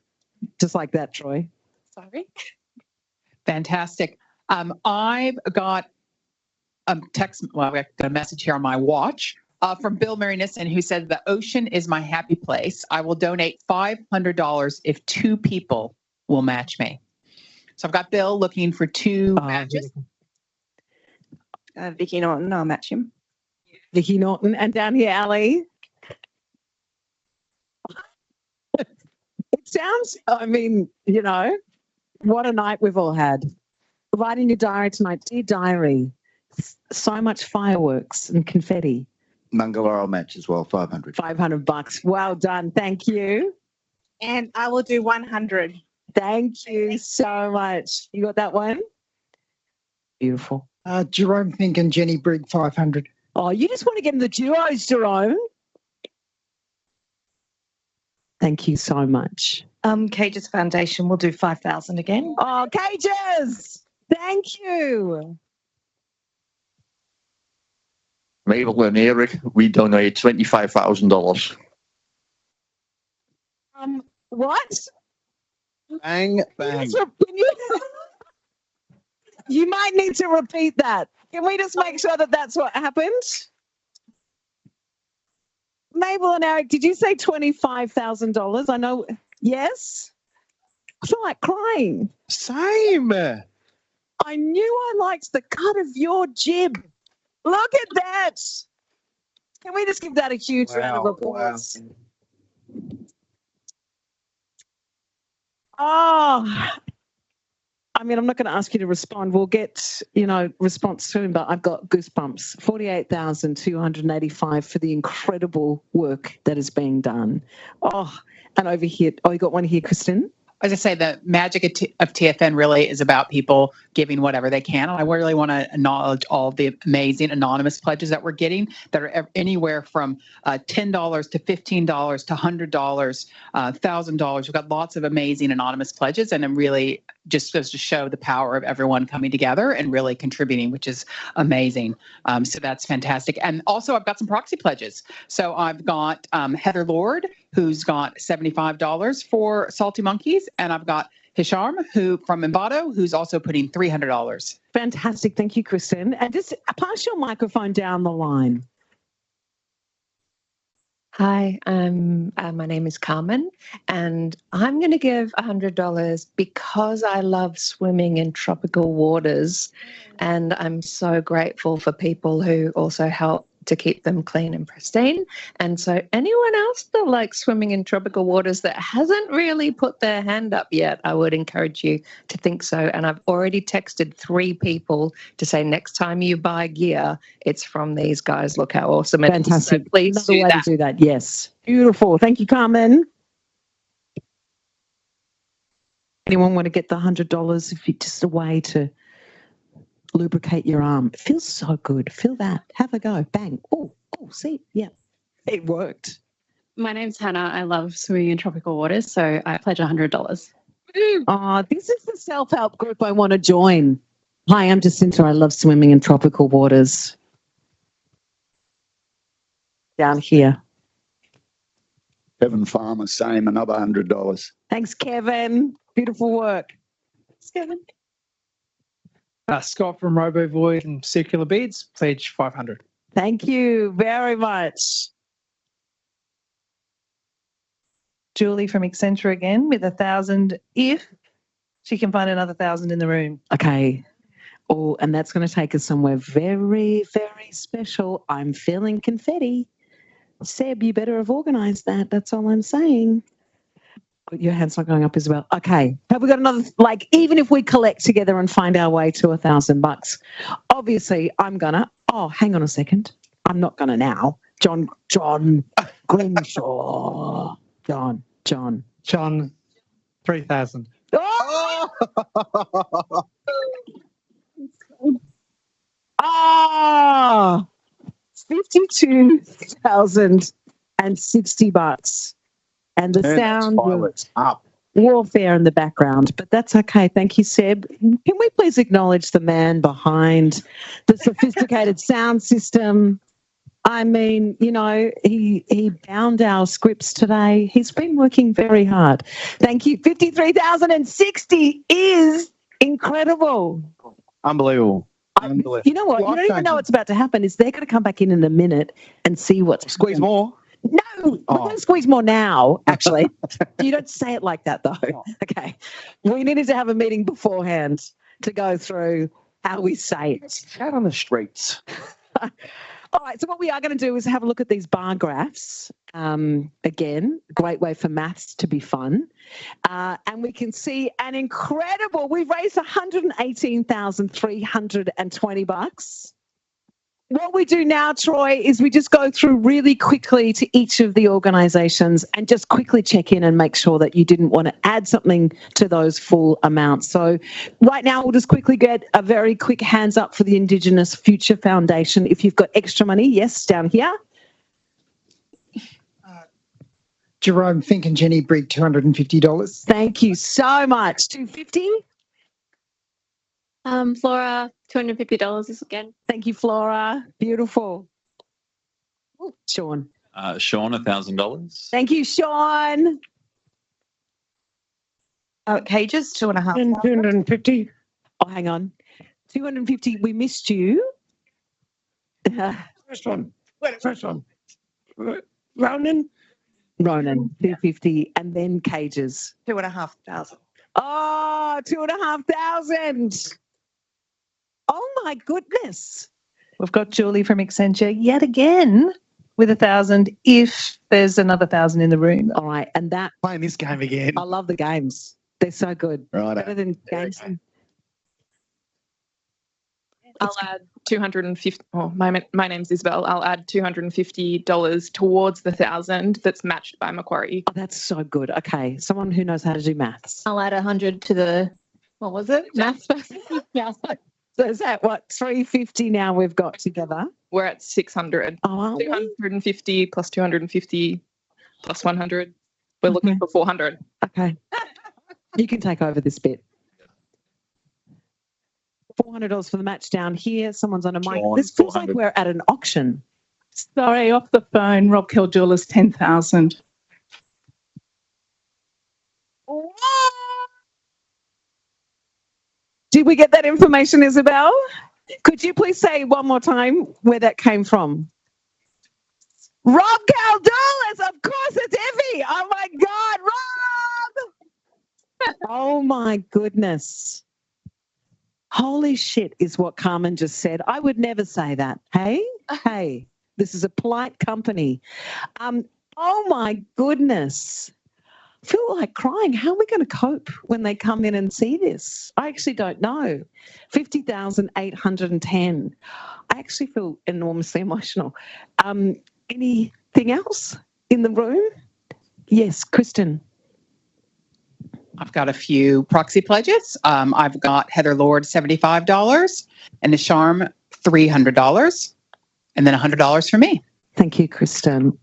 Just like that, Troy. Sorry. Fantastic. I've got a text, well, I got a message here on my watch from Bill Marinisson, who said, the ocean is my happy place. I will donate $500 if 2 people will match me. So I've got Bill looking for 2 matches. Vicky Norton, I'll match him. Vicky Norton. And down here, Ali. It sounds, I mean, you know, what a night we've all had. Write in your diary tonight, dear diary, so much fireworks and confetti. Mangala, I'll match as well, 500. $500. Well done. Thank you. And I will do 100. Thank you so much. You got that one? Beautiful. Jerome Fink and Jenny Brigg, 500. Oh, you just want to get in the duos, Jerome. Thank you so much. Cages Foundation will do 5,000 again. Oh, Cages! Thank you. Mabel and Eric, we donate $25,000. What? Bang, bang. You might need to repeat that. Can we just make sure that that's what happened? Mabel and Eric, did you say $25,000? I know. Yes? I feel like crying. Same. I knew I liked the cut of your jib. Look at that. Can we just give that a huge round of applause? Oh, I mean, I'm not going to ask you to respond. We'll get, response soon, but I've got goosebumps. 48,285 for the incredible work that is being done. Oh, and over here, you got one here, Kristen? As I say, the magic of TFN really is about people giving whatever they can. And I really want to acknowledge all the amazing anonymous pledges that we're getting that are anywhere from $10 to $15 to $100, $1,000. We've got lots of amazing anonymous pledges, and I'm really just goes to show the power of everyone coming together and really contributing, which is amazing. So that's fantastic. And also I've got some proxy pledges. So I've got Heather Lord, who's got $75 for Salty Monkeys. And I've got Hisham, who from Envato, who's also putting $300. Fantastic. Thank you, Kristen. And just pass your microphone down the line. Hi, my name is Carmen, and I'm going to give $100 because I love swimming in tropical waters, and I'm so grateful for people who also help to keep them clean and pristine. And so anyone else that likes swimming in tropical waters that hasn't really put their hand up yet, I would encourage you to think so. And I've already texted 3 people to say next time you buy gear, it's from these guys. Look how awesome it is. Fantastic. So please Another do way that. to do that. Yes. Beautiful. Thank you, Carmen. Anyone want to get the $100 if it's just a way to lubricate your arm? It feels so good. Feel that. Have a go. Bang. Oh, see? Yeah. It worked. My name's Hannah. I love swimming in tropical waters, so I pledge $100. Oh, this is the self-help group I want to join. Hi, I'm Jacinta. I love swimming in tropical waters. Down here. Kevin Farmer, same, another $100. Thanks, Kevin. Beautiful work. Thanks, Kevin. Scott from RoboVoid and Circular Beads, pledge 500. Thank you very much. Julie from Accenture again with 1,000 if she can find another 1,000 in the room. Okay. Oh, and that's going to take us somewhere very, very special. I'm feeling confetti. Seb, you better have organised that. That's all I'm saying. Your hand's not going up as well. Okay. Have we got another, like, even if we collect together and find our way to $1,000, obviously I'm gonna, oh, hang on a second. I'm not gonna now. John Grimshaw. John. 3,000. Oh! Ah! $52,060. And the sound of up. warfare in the background, but that's okay. Thank you, Seb. Can we please acknowledge the man behind the sophisticated sound system? I mean, you know, he bound our scripts today. He's been working very hard. Thank you. 53,060 is incredible. Unbelievable. You know what? You don't even know what's about to happen. Is they're going to come back in a minute and see what's Squeeze more. No, we're going to squeeze more now, actually. You don't say it like that, though. Okay. We needed to have a meeting beforehand to go through how we say it. Out on the streets. All right, so what we are going to do is have a look at these bar graphs. Again, a great way for maths to be fun. And we can see an incredible, we've raised $118,320. What we do now, Troy, is we just go through really quickly to each of the organisations and just quickly check in and make sure that you didn't want to add something to those full amounts. So right now, we'll just quickly get a very quick hands up for the Indigenous Future Foundation. If you've got extra money, yes, down here. Jerome Fink and Jenny Brigg, $250. Thank you so much. $250. Flora, $250 again. Thank you, Flora. Beautiful. Ooh, Sean. Sean, $1,000. Thank you, Sean. Cages, 2,500. 250. Oh, hang on. 250. We missed you. First one. First one. Ronan. 250. And then cages. 2,500. Oh, 2,500. Oh, my goodness. We've got Julie from Accenture yet again with 1,000 if there's another 1,000 in the room. All right. And that. Playing this game again. I love the games. They're so good. Right. Better than games. I'll add 250. Oh, my name's Isabel. I'll add $250 towards the 1,000 that's matched by Macquarie. Oh, that's so good. Okay. Someone who knows how to do maths. I'll add 100 to the, what was it? Maths person. Yeah. So is that what, 350 now we've got together? We're at 600. Oh, 250 plus 250 plus 100. We're looking for 400. Okay. You can take over this bit. $400 for the match down here. Someone's on a mic. John, This feels like 400. we're at an auction. Sorry, off the phone, Rob Kildjewellers, 10,000. Did we get that information, Isabel? Could you please say one more time where that came from? Rob Caldulas, of course it's Effie. Oh my God, Rob! Oh my goodness. Holy shit is what Carmen just said. I would never say that. Hey, this is a polite company. Oh my goodness. I feel like crying. How are we going to cope when they come in and see this? I actually don't know. 50,810. I actually feel enormously emotional. Anything else in the room? Yes, Kristen. I've got a few proxy pledges. I've got Heather Lord, $75, and Nisharm, $300, and then $100 for me. Thank you, Kristen.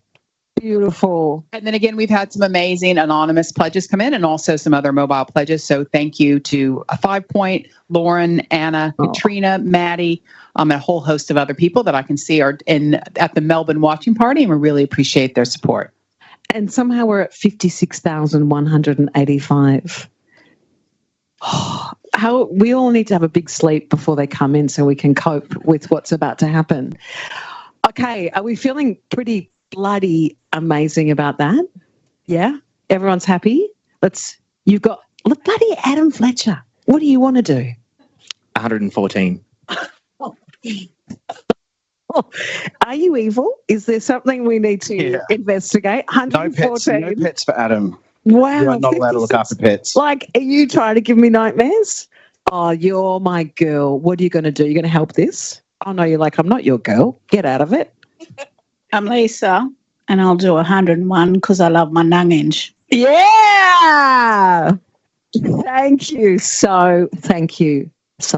Beautiful. And then again, we've had some amazing anonymous pledges come in and also some other mobile pledges. So thank you to 5 Point, Lauren, Anna, Katrina, Maddie, and a whole host of other people that I can see are at the Melbourne watching party, and we really appreciate their support. And somehow we're at 56,185. How we all need to have a big sleep before they come in so we can cope with what's about to happen. Okay, are we feeling pretty bloody amazing about that? Yeah? Everyone's happy? You've got bloody Adam Fletcher. What do you want to do? 114. Are you evil? Is there something we need to investigate? 114. No pets for Adam. Wow. You are not allowed to look after pets. Like, are you trying to give me nightmares? Oh, you're my girl. What are you going to do? You're going to help this? Oh, no, you're like, I'm not your girl. Get out of it. I'm Lisa, and I'll do 101 because I love my nungenge. Yeah. Thank you so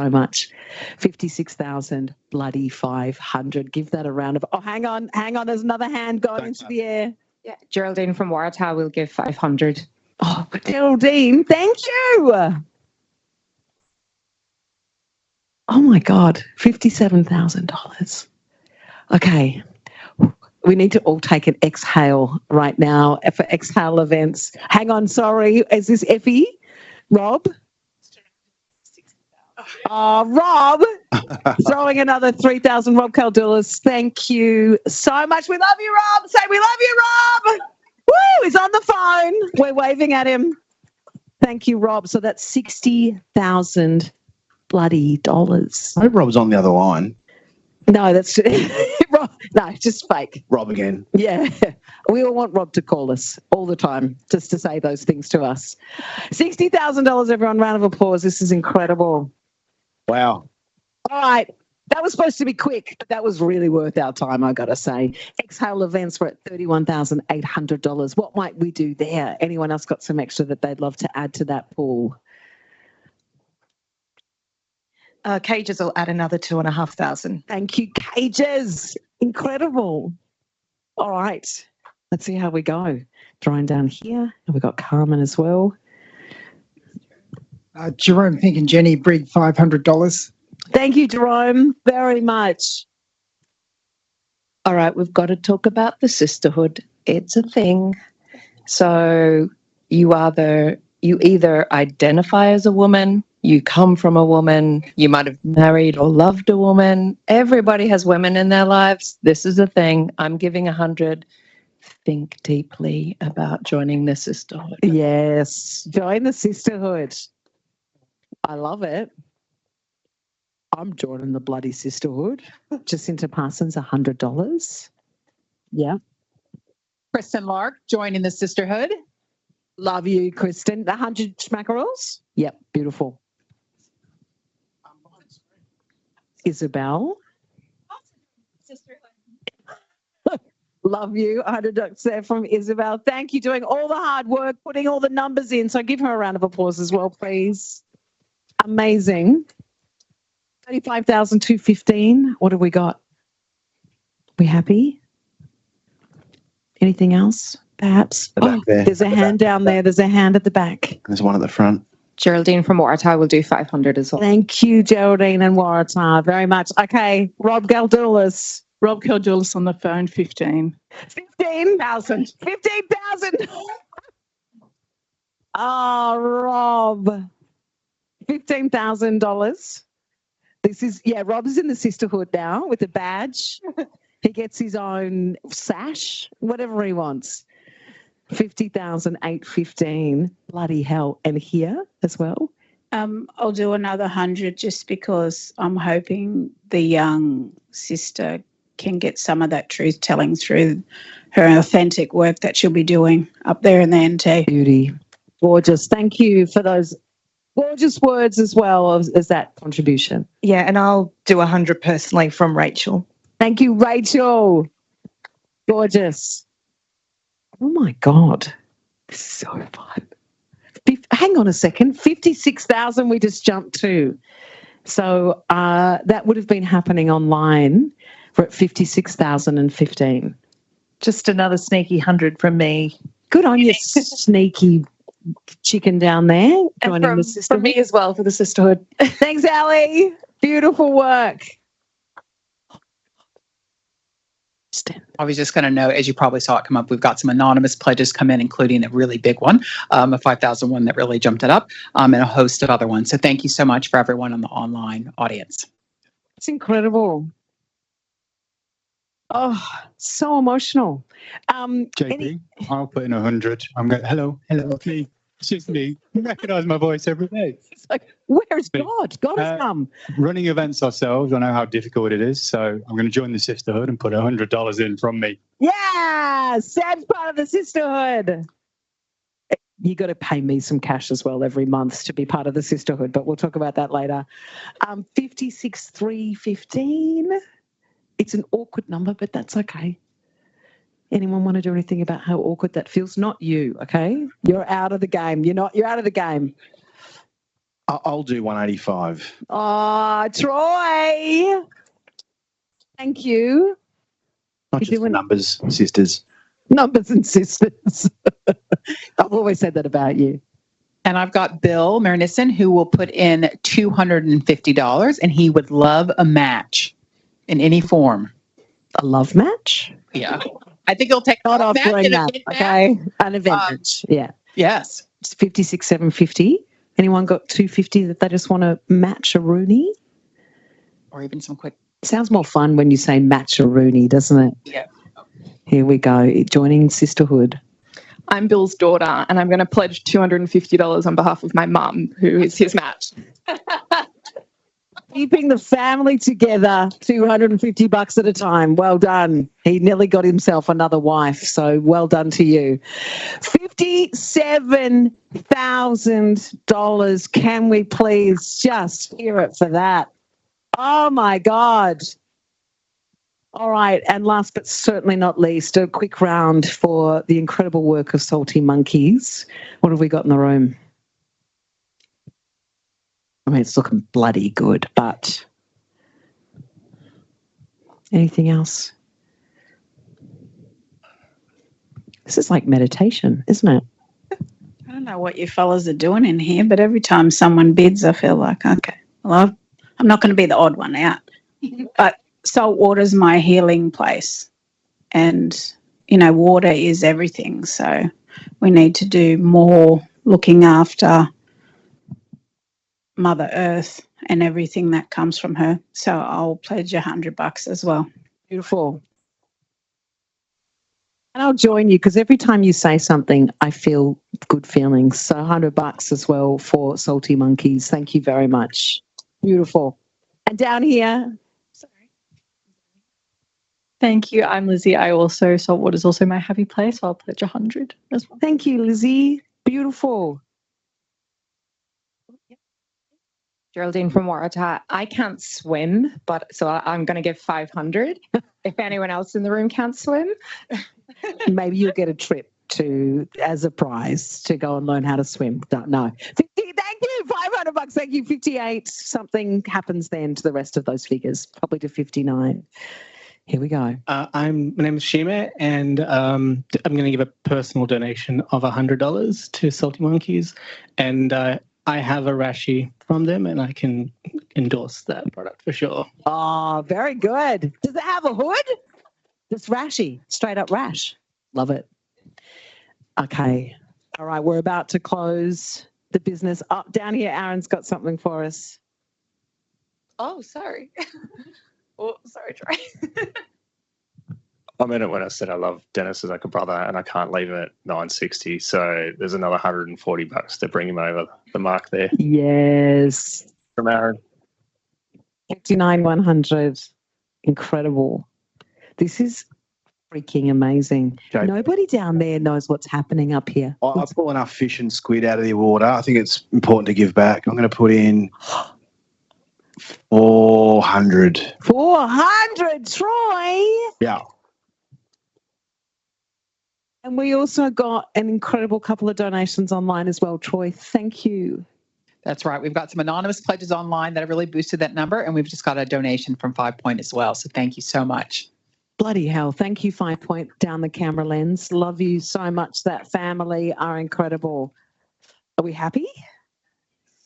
much. 56,000 bloody 500. Give that a round of. Oh, hang on. There's another hand going into the air. Yeah, Geraldine from Waratah will give 500. Oh, Geraldine, thank you. Oh my God, $57,000. Okay. We need to all take an exhale right now for exhale events. Hang on, sorry. Is this Effie? Rob? Oh, Rob, throwing another 3,000. Rob Caldulas, thank you so much. We love you, Rob. Say we love you, Rob. Woo, he's on the phone. We're waving at him. Thank you, Rob. So that's 60,000 bloody dollars. I hope Rob's on the other line. No, that's Rob. No, just fake. Rob again. Yeah. We all want Rob to call us all the time just to say those things to us. $60,000, everyone. Round of applause. This is incredible. Wow. All right. That was supposed to be quick, but that was really worth our time, I got to say. Exhale events were at $31,800. What might we do there? Anyone else got some extra that they'd love to add to that pool? Cages will add another 2,500. Thank you, Cages. Incredible. All right. Let's see how we go. Drawing down here. And we've got Carmen as well. Jerome Pink and Jenny Brigg, $500. Thank you, Jerome, very much. All right, we've got to talk about the sisterhood. It's a thing. So you either identify as a woman, you come from a woman, you might have married or loved a woman. Everybody has women in their lives. This is a thing. I'm giving 100. Think deeply about joining the sisterhood. Yes, join the sisterhood. I love it. I'm joining the bloody sisterhood. Jacinta Parsons, $100. Yeah. Kristen Lark joining the sisterhood. Love you, Kristen. 100 schmackerels. Yep, beautiful. Isabel. Love you. $100 there from Isabel. Thank you. Doing all the hard work, putting all the numbers in. So give her a round of applause as well, please. Amazing. 35,215. What have we got? We happy? Anything else, perhaps? Back there. There's a hand down there. There's a hand at the back. There's one at the front. Geraldine from Waratah will do 500 as well. Thank you, Geraldine and Waratah, very much. Okay, Rob Caldulas. Rob Caldulas on the phone, 15. 15,000. 15,000. Oh, Rob. $15,000. This is, Rob's in the sisterhood now with a badge. He gets his own sash, whatever he wants. 50,815. Bloody hell. And here as well. I'll do another 100 just because I'm hoping the young sister can get some of that truth telling through her authentic work that she'll be doing up there in the NT. Beauty. Gorgeous. Thank you for those gorgeous words as well as that contribution. Yeah, and I'll do 100 personally from Rachel. Thank you, Rachel. Gorgeous. Oh my God. This is so fun. Hang on a second. 56,000 we just jumped to. So that would have been happening online. We're at 56,015. Just another sneaky 100 from me. Good on you, sneaky chicken down there joining And the from sisterhood. me as well for the sisterhood. Thanks, Ali. Beautiful work. I was just going to note, as you probably saw it come up, we've got some anonymous pledges come in, including a really big one, a 5,000 one that really jumped it up, and a host of other ones. So thank you so much for everyone in the online audience. It's incredible. Oh, so emotional. JP, I'll put in 100. I'm going, hello, me. It's just me. You recognise my voice every day. It's like, where's God? God has come. Running events ourselves, I know how difficult it is. So I'm going to join the sisterhood and put $100 in from me. Yeah, Sam's part of the sisterhood. You got to pay me some cash as well every month to be part of the sisterhood, but we'll talk about that later. 56,315. It's an awkward number, but that's okay. Anyone want to do anything about how awkward that feels? Not you, okay? You're out of the game. You're out of the game. I'll do 185. Oh, Troy. Thank you. Not just the numbers, sisters. Numbers and sisters. I've always said that about you. And I've got Bill Marinissen, who will put in $250, and he would love a match in any form. A love match? Yeah. I think he'll take Not off offering that, okay? An event match, yeah. Yes. It's 56,750. Anyone got 250 that they just want to match a Rooney? Or even some quick. Sounds more fun when you say match a Rooney, doesn't it? Yeah. Here we go. Joining sisterhood. I'm Bill's daughter, and I'm going to pledge $250 on behalf of my mum, who is his match. Keeping the family together, $250 at a time. Well done. He nearly got himself another wife, so well done to you. $57,000. Can we please just hear it for that? Oh, my God. All right, and last but certainly not least, a quick round for the incredible work of Salty Monkeys. What have we got in the room? I mean, it's looking bloody good, but anything else? This is like meditation, isn't it? I don't know what you fellas are doing in here, but every time someone bids, I feel like, okay, well, I'm not going to be the odd one out. But salt water's my healing place. And, water is everything. So we need to do more looking after Mother Earth and everything that comes from her. So I'll pledge $100 as well. Beautiful. And I'll join you because every time you say something, I feel good feelings. So $100 as well for Salty Monkeys. Thank you very much. Beautiful. And down here. Thank you. I'm Lizzie. Saltwater is also my happy place. So I'll pledge 100 as well. Thank you, Lizzie. Beautiful. Geraldine from Waratah. I can't swim, so I'm going to give 500. If anyone else in the room can't swim, maybe you'll get a trip as a prize to go and learn how to swim. No. 50, thank you. $500. Thank you. 58. Something happens then to the rest of those figures, probably to 59. Here we go. My name is Shima, and I'm going to give a personal donation of $100 to Salty Monkeys, and I have a Rashi from them, and I can endorse that product for sure. Oh, very good. Does it have a hood? It's Rashi, straight up rash. Love it. Okay. All right, we're about to close the business. Up down here, Aaron's got something for us. Oh, sorry. Sorry, Troy. I meant it when I said I love Dennis as like a brother, and I can't leave him at 960. So there's another $140 to bring him over the mark there. Yes. From Aaron. 59,100. Incredible. This is freaking amazing. Okay. Nobody down there knows what's happening up here. I pull enough fish and squid out of the water. I think it's important to give back. I'm going to put in 400. 400, Troy. Yeah. And we also got an incredible couple of donations online as well, Troy. Thank you. That's right. We've got some anonymous pledges online that have really boosted that number, and we've just got a donation from 5 Point as well. So thank you so much. Bloody hell. Thank you, 5 Point down the camera lens. Love you so much. That family are incredible. Are we happy?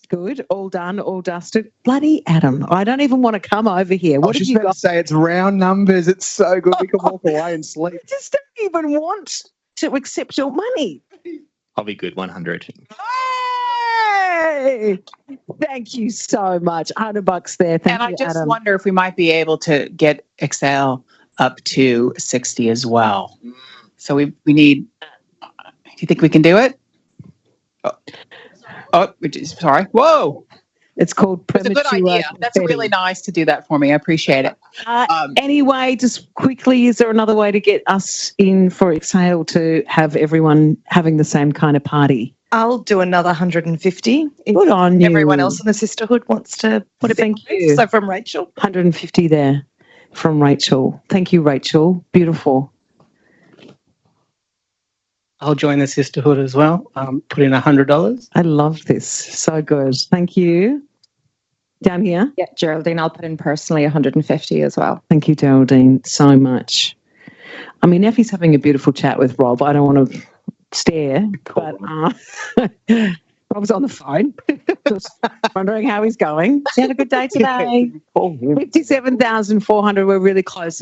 Good. All done, all dusted. Bloody Adam. I don't even want to come over here. I What was have just you about got? to say it's round numbers. It's so good. We can walk away and sleep. I just don't even want to accept your money. I'll be good. 100. Hey! Thank you so much. $100 there. Thank And I you, just Adam. wonder if we might be able to get Excel up to 60 as well. So we need, do you think we can do it? Sorry. Whoa. It's called It's a good idea. That's really nice to do that for me. I appreciate it. Anyway, just quickly, is there another way to get us in for Exhale to have everyone having the same kind of party? I'll do another 150. If Good on you. everyone else in the sisterhood wants to put a Thank bit. you. So from Rachel. 150 there from Rachel. Thank you, Rachel. Beautiful. I'll join the sisterhood as well. Put in $100. I love this. So good. Thank you. Down here. Yeah, Geraldine, I'll put in personally 150 as well. Thank you, Geraldine, so much. I mean, Effie's having a beautiful chat with Rob. I don't want to stare, but Rob's on the phone. Just wondering how he's going. He had a good day today. 57,400. We're really close.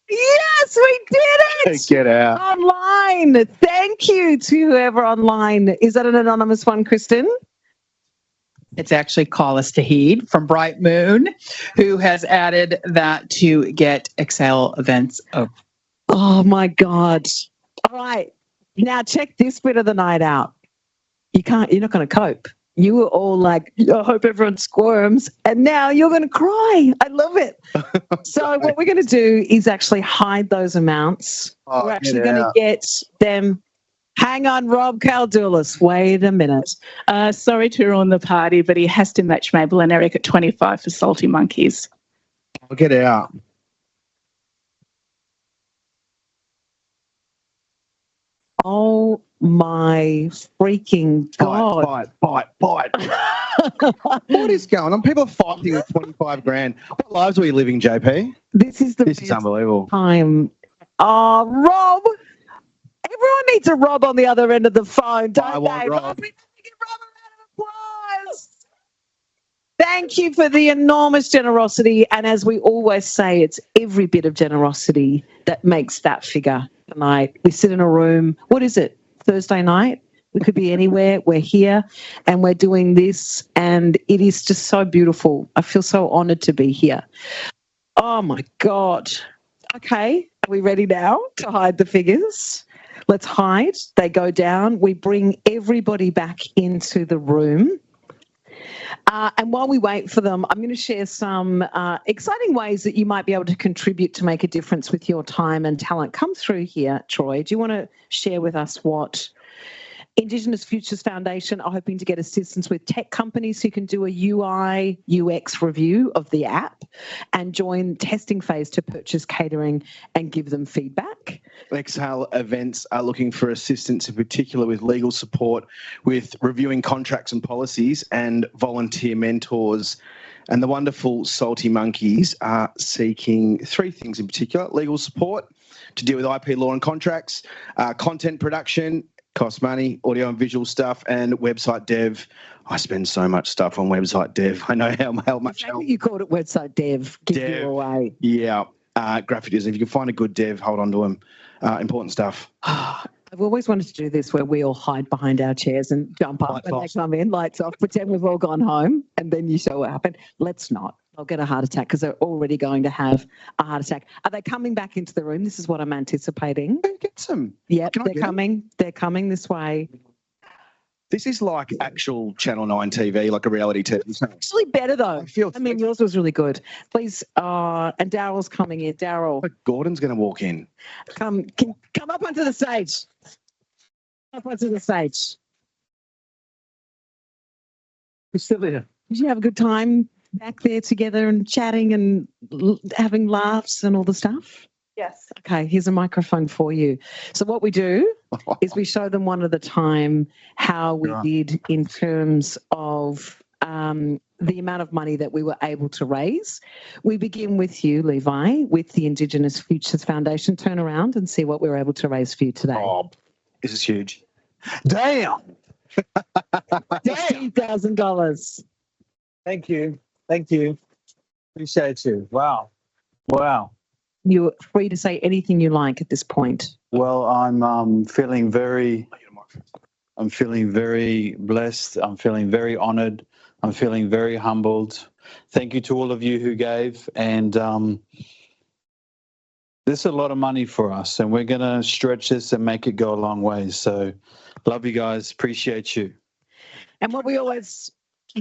Yes, we did it! Get out. Online. Thank you to whoever online. Is that an anonymous one, Kristen? It's actually Call Us to Heed from Bright Moon, who has added that to get Excel events up. Oh my God. All right. Now check this bit of the night out. You're not going to cope. You were all like, I hope everyone squirms. And now you're going to cry. I love it. So what we're going to do is actually hide those amounts. We're actually going to get them. Hang on, Rob Caldulis. Wait a minute. Sorry to ruin the party, but he has to match Mabel and Eric at 25 for Salty Monkeys. I'll get out. Oh my freaking God. Bite. What is going on? People are fighting with 25 grand. What lives are we living, JP? This is unbelievable. Time. Oh, Rob. Everyone needs a Rob on the other end of the phone, don't I want they? Rob. Give Rob a round of applause. Thank you for the enormous generosity. And as we always say, it's every bit of generosity that makes that figure tonight. We sit in a room. What is it? Thursday night? We could be anywhere. We're here and we're doing this. And it is just so beautiful. I feel so honored to be here. Oh, my God. Okay. Are we ready now to hide the figures? Let's hide. They go down. We bring everybody back into the room. And while we wait for them, I'm going to share some exciting ways that you might be able to contribute to make a difference with your time and talent. Come through here, Troy. Do you want to share with us what Indigenous Futures Foundation are hoping to get assistance with tech companies who can do a UI UX review of the app and join testing phase to purchase catering and give them feedback? Exhale Events are looking for assistance, in particular with legal support, with reviewing contracts and policies, and volunteer mentors. And the wonderful Salty Monkeys are seeking three things in particular: legal support to deal with IP law and contracts, content production, costs money, audio and visual stuff, and website dev. I spend so much stuff on website dev. I know how much help. You called it website dev. Give you away. Yeah. Graphic design. If you can find a good dev, hold on to them. Important stuff. I've always wanted to do this where we all hide behind our chairs and jump up Lights when off. they come in, lights off, pretend we've all gone home, and then you show what happened. Let's not. They'll get a heart attack because they're already going to have a heart attack. Are they coming back into the room? This is what I'm anticipating. Who gets them? Yep, Can I they're get 'em? coming. They're coming this way. This is like actual Channel 9 TV, like a reality TV show. Actually better though. I mean, yours was really good. Please, and Daryl's coming in. Daryl, Gordon's going to walk in. come up onto the stage. Up onto the stage. We're still there. Did you have a good time back there together and chatting and having laughs and all the stuff? Yes. Okay, here's a microphone for you. So what we do is we show them one at a time how we did in terms of the amount of money that we were able to raise. We begin with you, Levi, with the Indigenous Futures Foundation. Turn around and see what we were able to raise for you today. Oh, this is huge. Damn. $60,000. Thank you. Thank you. Appreciate you. Wow. Wow. You're free to say anything you like at this point. Well, I'm feeling very blessed. I'm feeling very honored. I'm feeling very humbled. Thank you to all of you who gave. And this is a lot of money for us, and we're going to stretch this and make it go a long way. So love you guys. Appreciate you. And what we always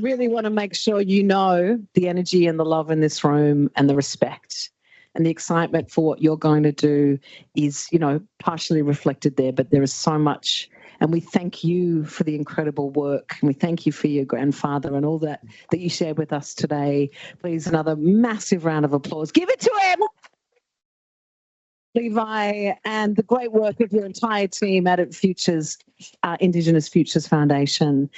really want to make sure you know, the energy and the love in this room and the respect and the excitement for what you're going to do is, you know, partially reflected there, but there is so much. And we thank you for the incredible work. And we thank you for your grandfather and all that you shared with us today. Please, another massive round of applause. Give it to him, Levi, and the great work of your entire team at Indigenous Futures Foundation.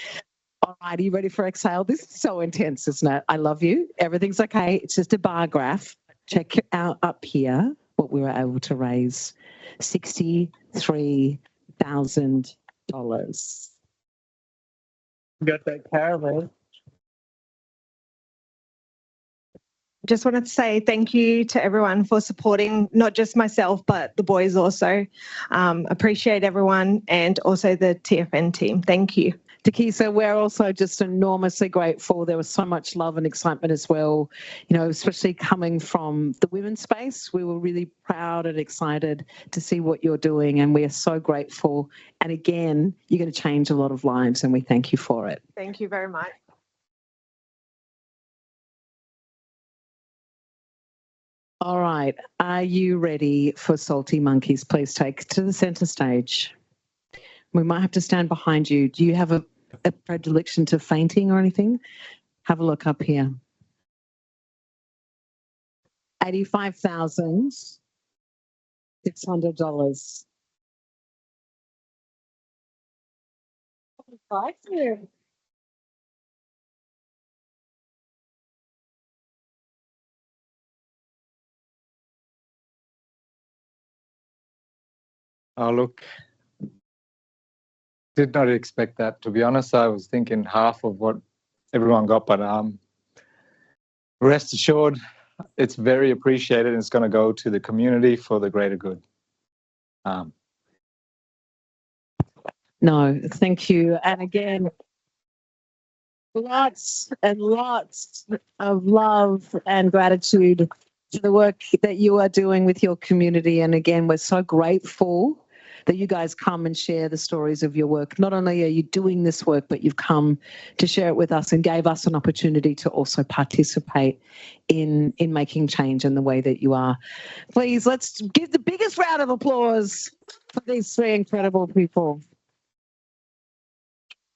All right, are you ready for exhale? This is so intense, isn't it? I love you. Everything's okay. It's just a bar graph. Check out up here what we were able to raise. $63,000. Got that caravan. Just wanted to say thank you to everyone for supporting, not just myself, but the boys also. Appreciate everyone and also the TFN team. Thank you. Takisa, we're also just enormously grateful. There was so much love and excitement as well, you know, especially coming from the women's space. We were really proud and excited to see what you're doing, and we are so grateful. And again, you're going to change a lot of lives, and we thank you for it. Thank you very much. All right. Are you ready for Salty Monkeys? Please take to the centre stage. We might have to stand behind you. Do you have a predilection to fainting or anything? Have a look up here. $85,600. Thank you. Oh, look, did not expect that. To be honest, I was thinking half of what everyone got, but rest assured, it's very appreciated. And it's going to go to the community for the greater good. No, thank you. And again, lots and lots of love and gratitude for the work that you are doing with your community. And again, we're so grateful that you guys come and share the stories of your work. Not only are you doing this work, but you've come to share it with us and gave us an opportunity to also participate in making change in the way that you are. Please, let's give the biggest round of applause for these three incredible people.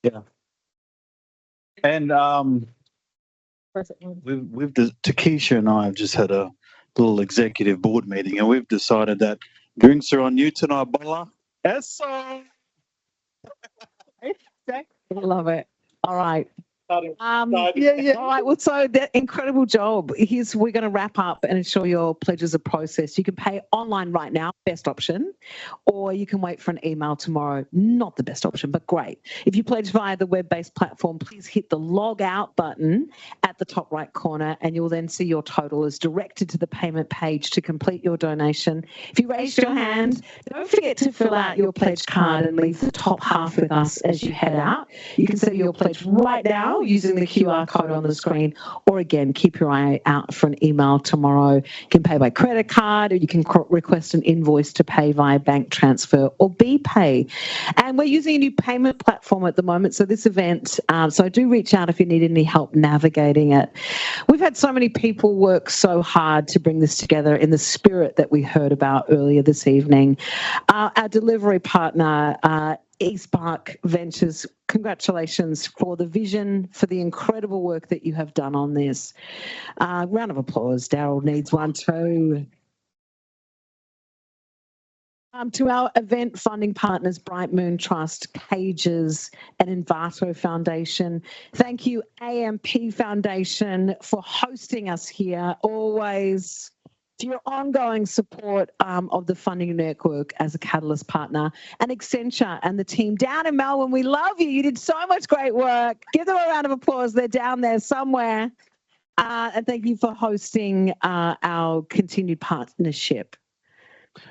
Yeah. And Takesha and I have just had a little executive board meeting, and we've decided that drinks are on you tonight, Bella. Yes, sir. Love it. All right. Yeah. All right. Well, so that incredible job. We're going to wrap up and ensure your pledges are processed. You can pay online right now, best option, or you can wait for an email tomorrow. Not the best option, but great. If you pledge via the web-based platform, please hit the log out button at the top right corner, and you'll then see your total is directed to the payment page to complete your donation. If you raised your hand, don't forget to fill out your pledge card and leave the top half with us as you head out. You can see your pledge right now using the QR code on the screen, or again, keep your eye out for an email tomorrow. You can pay by credit card, or you can request an invoice to pay via bank transfer or BPay. And we're using a new payment platform at the moment. So this event, so do reach out if you need any help navigating it. We've had so many people work so hard to bring this together in the spirit that we heard about earlier this evening. Our delivery partner, East Park Ventures, congratulations for the vision, for the incredible work that you have done on this. Round of applause. Daryl needs one too. To our event funding partners, Bright Moon Trust, Cages, and Invato Foundation. Thank you, AMP Foundation, for hosting us here. Always to your ongoing support of the funding network as a Catalyst partner, and Accenture and the team down in Melbourne. We love you. You did so much great work. Give them a round of applause. They're down there somewhere. And thank you for hosting our continued partnership.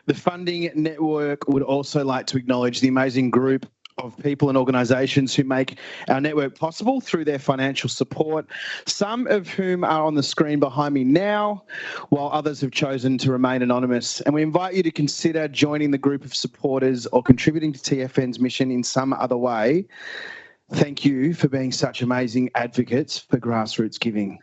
The funding network would also like to acknowledge the amazing group of people and organisations who make our network possible through their financial support, some of whom are on the screen behind me now, while others have chosen to remain anonymous. And we invite you to consider joining the group of supporters or contributing to TFN's mission in some other way. Thank you for being such amazing advocates for grassroots giving.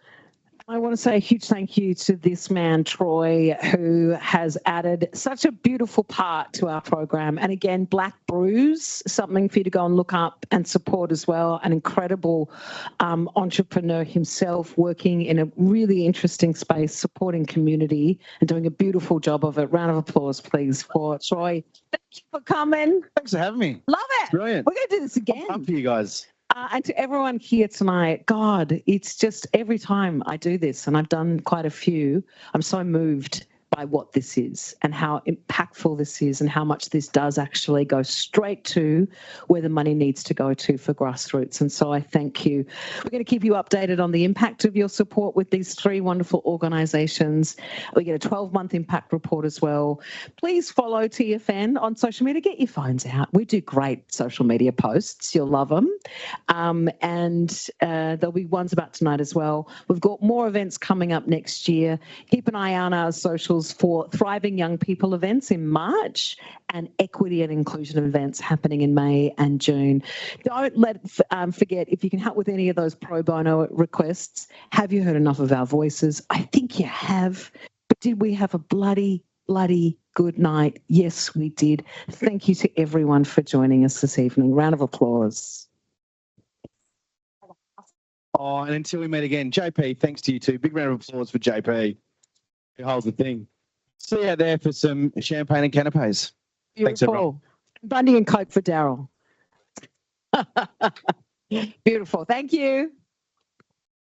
I want to say a huge thank you to this man, Troy, who has added such a beautiful part to our program. And again, Black Brews, something for you to go and look up and support as well. An incredible entrepreneur himself, working in a really interesting space, supporting community and doing a beautiful job of it. Round of applause, please, for Troy. Thank you for coming. Thanks for having me. Love it. Brilliant. We're going to do this again. I'm up for you guys. And to everyone here tonight, God, it's just every time I do this, and I've done quite a few, I'm so moved by what this is and how impactful this is and how much this does actually go straight to where the money needs to go to for grassroots. And so I thank you. We're going to keep you updated on the impact of your support with these three wonderful organisations. We get a 12-month impact report as well. Please follow TFN on social media. Get your phones out. We do great social media posts. You'll love them. And there'll be ones about tonight as well. We've got more events coming up next year. Keep an eye on our socials for Thriving Young People events in March and equity and inclusion events happening in May and June. Don't forget, if you can help with any of those pro bono requests, have you heard enough of our voices? I think you have. But did we have a bloody good night? Yes, we did. Thank you to everyone for joining us this evening. Round of applause. Oh, and until we meet again, JP, thanks to you too. Big round of applause for JP. Who holds the thing. See you out there for some champagne and canapes. Thanks, everyone. Bundy and Coke for Daryl. Beautiful. Thank you.